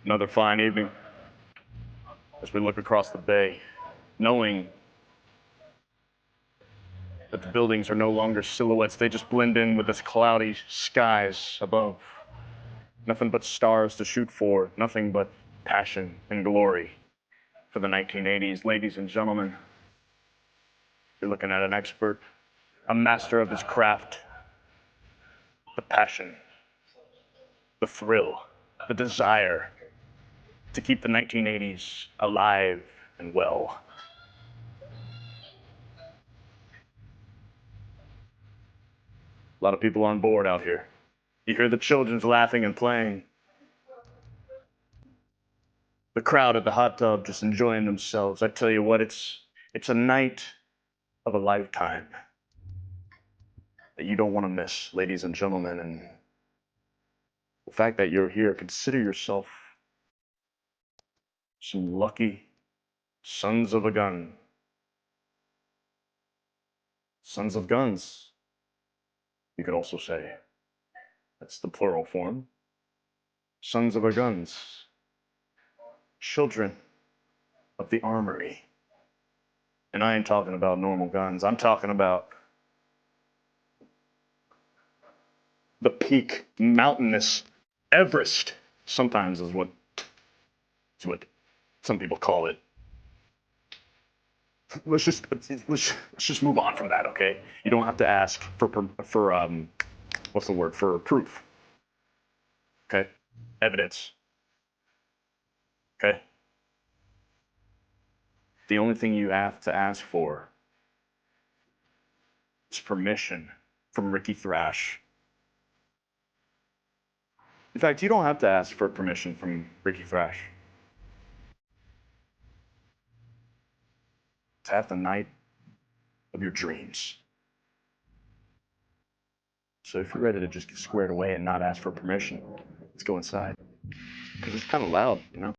Another fine evening as we look across the bay, knowing that the buildings are no longer silhouettes. They just blend in with this cloudy skies above. Nothing but stars to shoot for, nothing but passion and glory for the 1980s. Ladies and gentlemen, you're looking at an expert, a master of his craft. The passion, the thrill, the desire to keep the 1980s alive and well. A lot of people on board out here. You hear the children's laughing and playing. The crowd at the hot tub just enjoying themselves. I tell you what, it's a night of a lifetime that you don't want to miss, ladies and gentlemen. And the fact that you're here, consider yourself some lucky sons of a gun. Sons of guns, you could also say. That's the plural form. Sons of a guns. Children of the armory. And I ain't talking about normal guns. I'm talking about the peak mountainous Everest, sometimes is what some people call it. Let's just move on from that, okay? You don't have to ask for what's the word, for proof. Okay? Evidence. Okay? the only thing you have to ask for is permission from Ricky Thrash. In fact, you don't have to ask for permission from Ricky Thrash to have the night of your dreams. So if you're ready to just get squared away and not ask for permission, let's go inside. Because it's kind of loud, you know?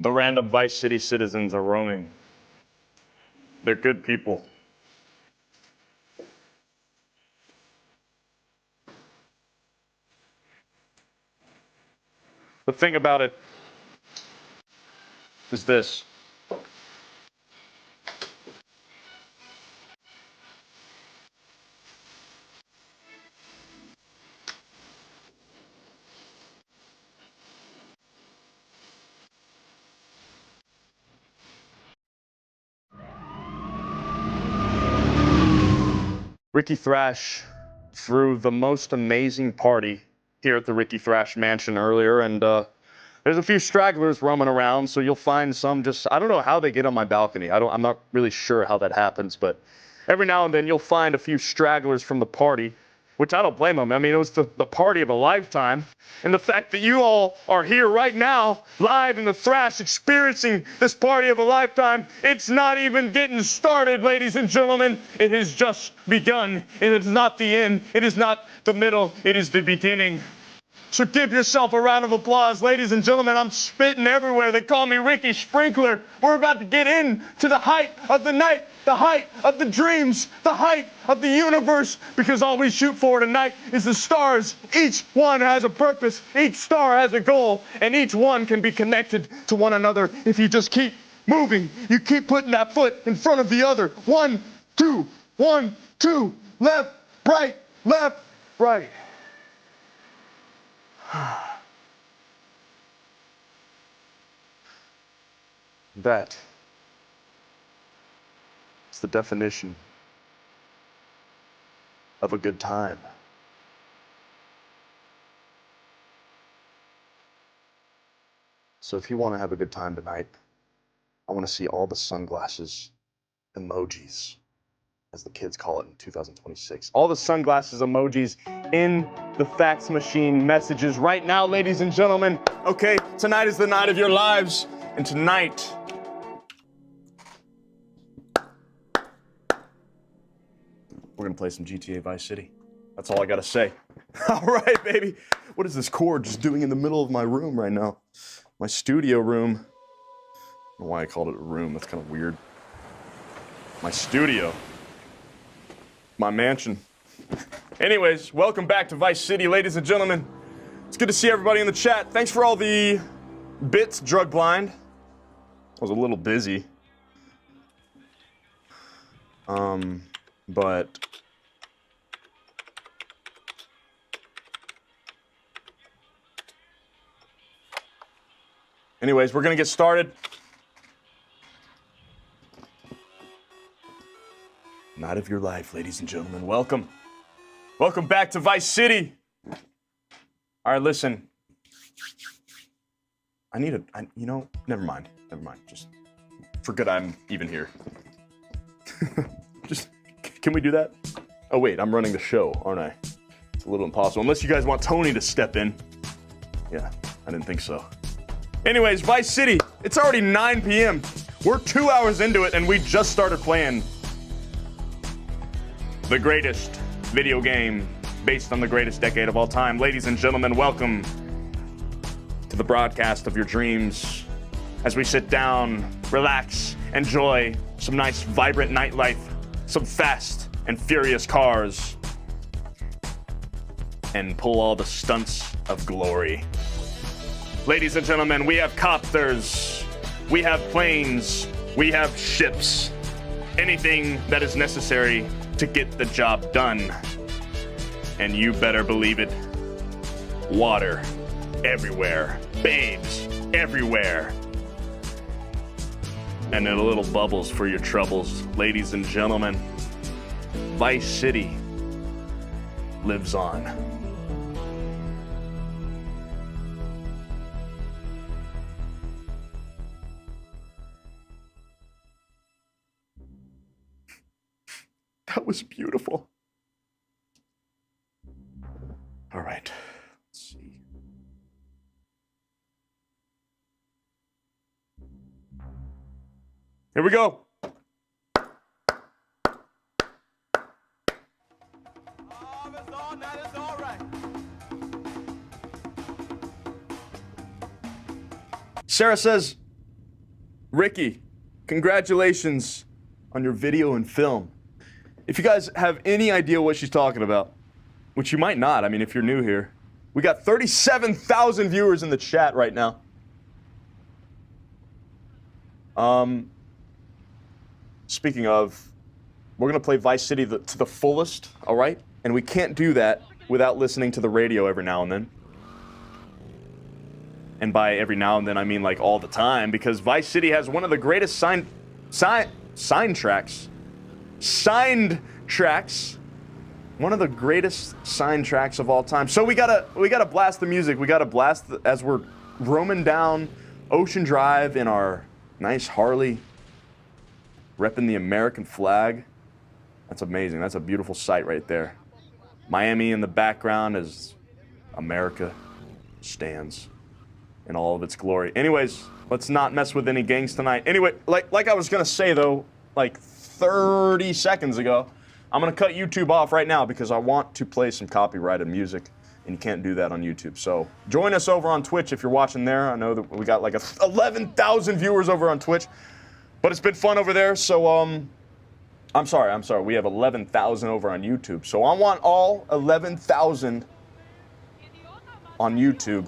The random Vice City citizens are roaming. They're good people. The thing about it is this. Ricky Thrash threw the most amazing party here at the Ricky Thrash Mansion earlier, and there's a few stragglers roaming around, so you'll find some just, I don't know how they get on my balcony. I'm not really sure how that happens, but every now and then you'll find a few stragglers from the party, which I don't blame them. I mean, it was the party of a lifetime. And the fact that you all are here right now, live in the Thrash, experiencing this party of a lifetime, it's not even getting started, ladies and gentlemen. It has just begun. It is not the end. It is not the middle. It is the beginning. So give yourself a round of applause. Ladies and gentlemen, I'm spitting everywhere. They call me Ricky Sprinkler. We're about to get into the height of the night, the height of the dreams, the height of the universe, because all we shoot for tonight is the stars. Each one has a purpose. Each star has a goal, and each one can be connected to one another if you just keep moving. You keep putting that foot in front of the other. 1, 2, 1, 2, left, right, right. That is the definition of a good time. So if you want to have a good time tonight, I want to see all the sunglasses emojis, as the kids call it in 2026. All the sunglasses emojis in the fax machine messages right now, ladies and gentlemen. Okay, tonight is the night of your lives, and tonight we're gonna play some GTA Vice City. That's all I gotta say. All right, baby. What is this cord just doing in the middle of my room right now? My studio room. I don't know why I called it a room. That's kind of weird. My studio. My mansion. Anyways, welcome back to Vice City, ladies and gentlemen. It's good to see everybody in the chat. Thanks for all the bits, Drug Blind. I was a little busy. But anyways, we're gonna get started. Night of your life, ladies and gentlemen. Welcome. Welcome back to Vice City. All right, listen. Never mind. Just forget I'm even here. Can we do that? Oh, wait, I'm running the show, aren't I? It's a little impossible. Unless you guys want Tony to step in. Yeah, I didn't think so. Anyways, Vice City, it's already 9 p.m. We're 2 hours into it, and we just started playing the greatest video game based on the greatest decade of all time. Ladies and gentlemen, welcome to the broadcast of your dreams. as we sit down, relax, enjoy some nice, vibrant nightlife, some fast and furious cars, and pull all the stunts of glory. Ladies and gentlemen, we have copters, we have planes, we have ships, anything that is necessary to get the job done. And you better believe it, water everywhere, babes everywhere, and then little bubbles for your troubles. Ladies and gentlemen, Vice City lives on. That was beautiful. All right, let's see. Here we go. Sarah says, Ricky, congratulations on your video and film. If you guys have any idea what she's talking about, which you might not, I mean, if you're new here, we got 37,000 viewers in the chat right now. Speaking of, we're gonna play Vice City to the fullest, all right? And we can't do that without listening to the radio every now and then. And by every now and then, I mean like all the time, because Vice City has one of the greatest signed tracks. One of the greatest signed tracks of all time. So we gotta blast the music. We gotta blast as we're roaming down Ocean Drive in our nice Harley, repping the American flag. That's amazing. That's a beautiful sight right there. Miami in the background as America stands in all of its glory. Anyways, let's not mess with any gangs tonight. Anyway, like I was gonna say though, like 30 seconds ago, I'm gonna cut YouTube off right now because I want to play some copyrighted music, and you can't do that on YouTube. So join us over on Twitch if you're watching there. I know that we got like 11,000 viewers over on Twitch, but it's been fun over there. So I'm sorry. We have 11,000 over on YouTube. So I want all 11,000 on YouTube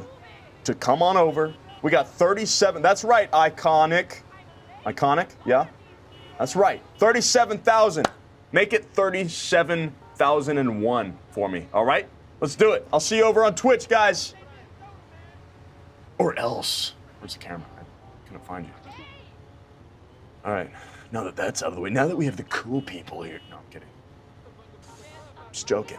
to come on over. We got 37. That's right, Iconic. Iconic, yeah. That's right. 37,000. Make it 37,001 for me. All right? Let's do it. I'll see you over on Twitch, guys. Or else. Where's the camera? I couldn't find you. All right. Now that that's out of the way, now that we have the cool people here. No, I'm kidding. Just joking.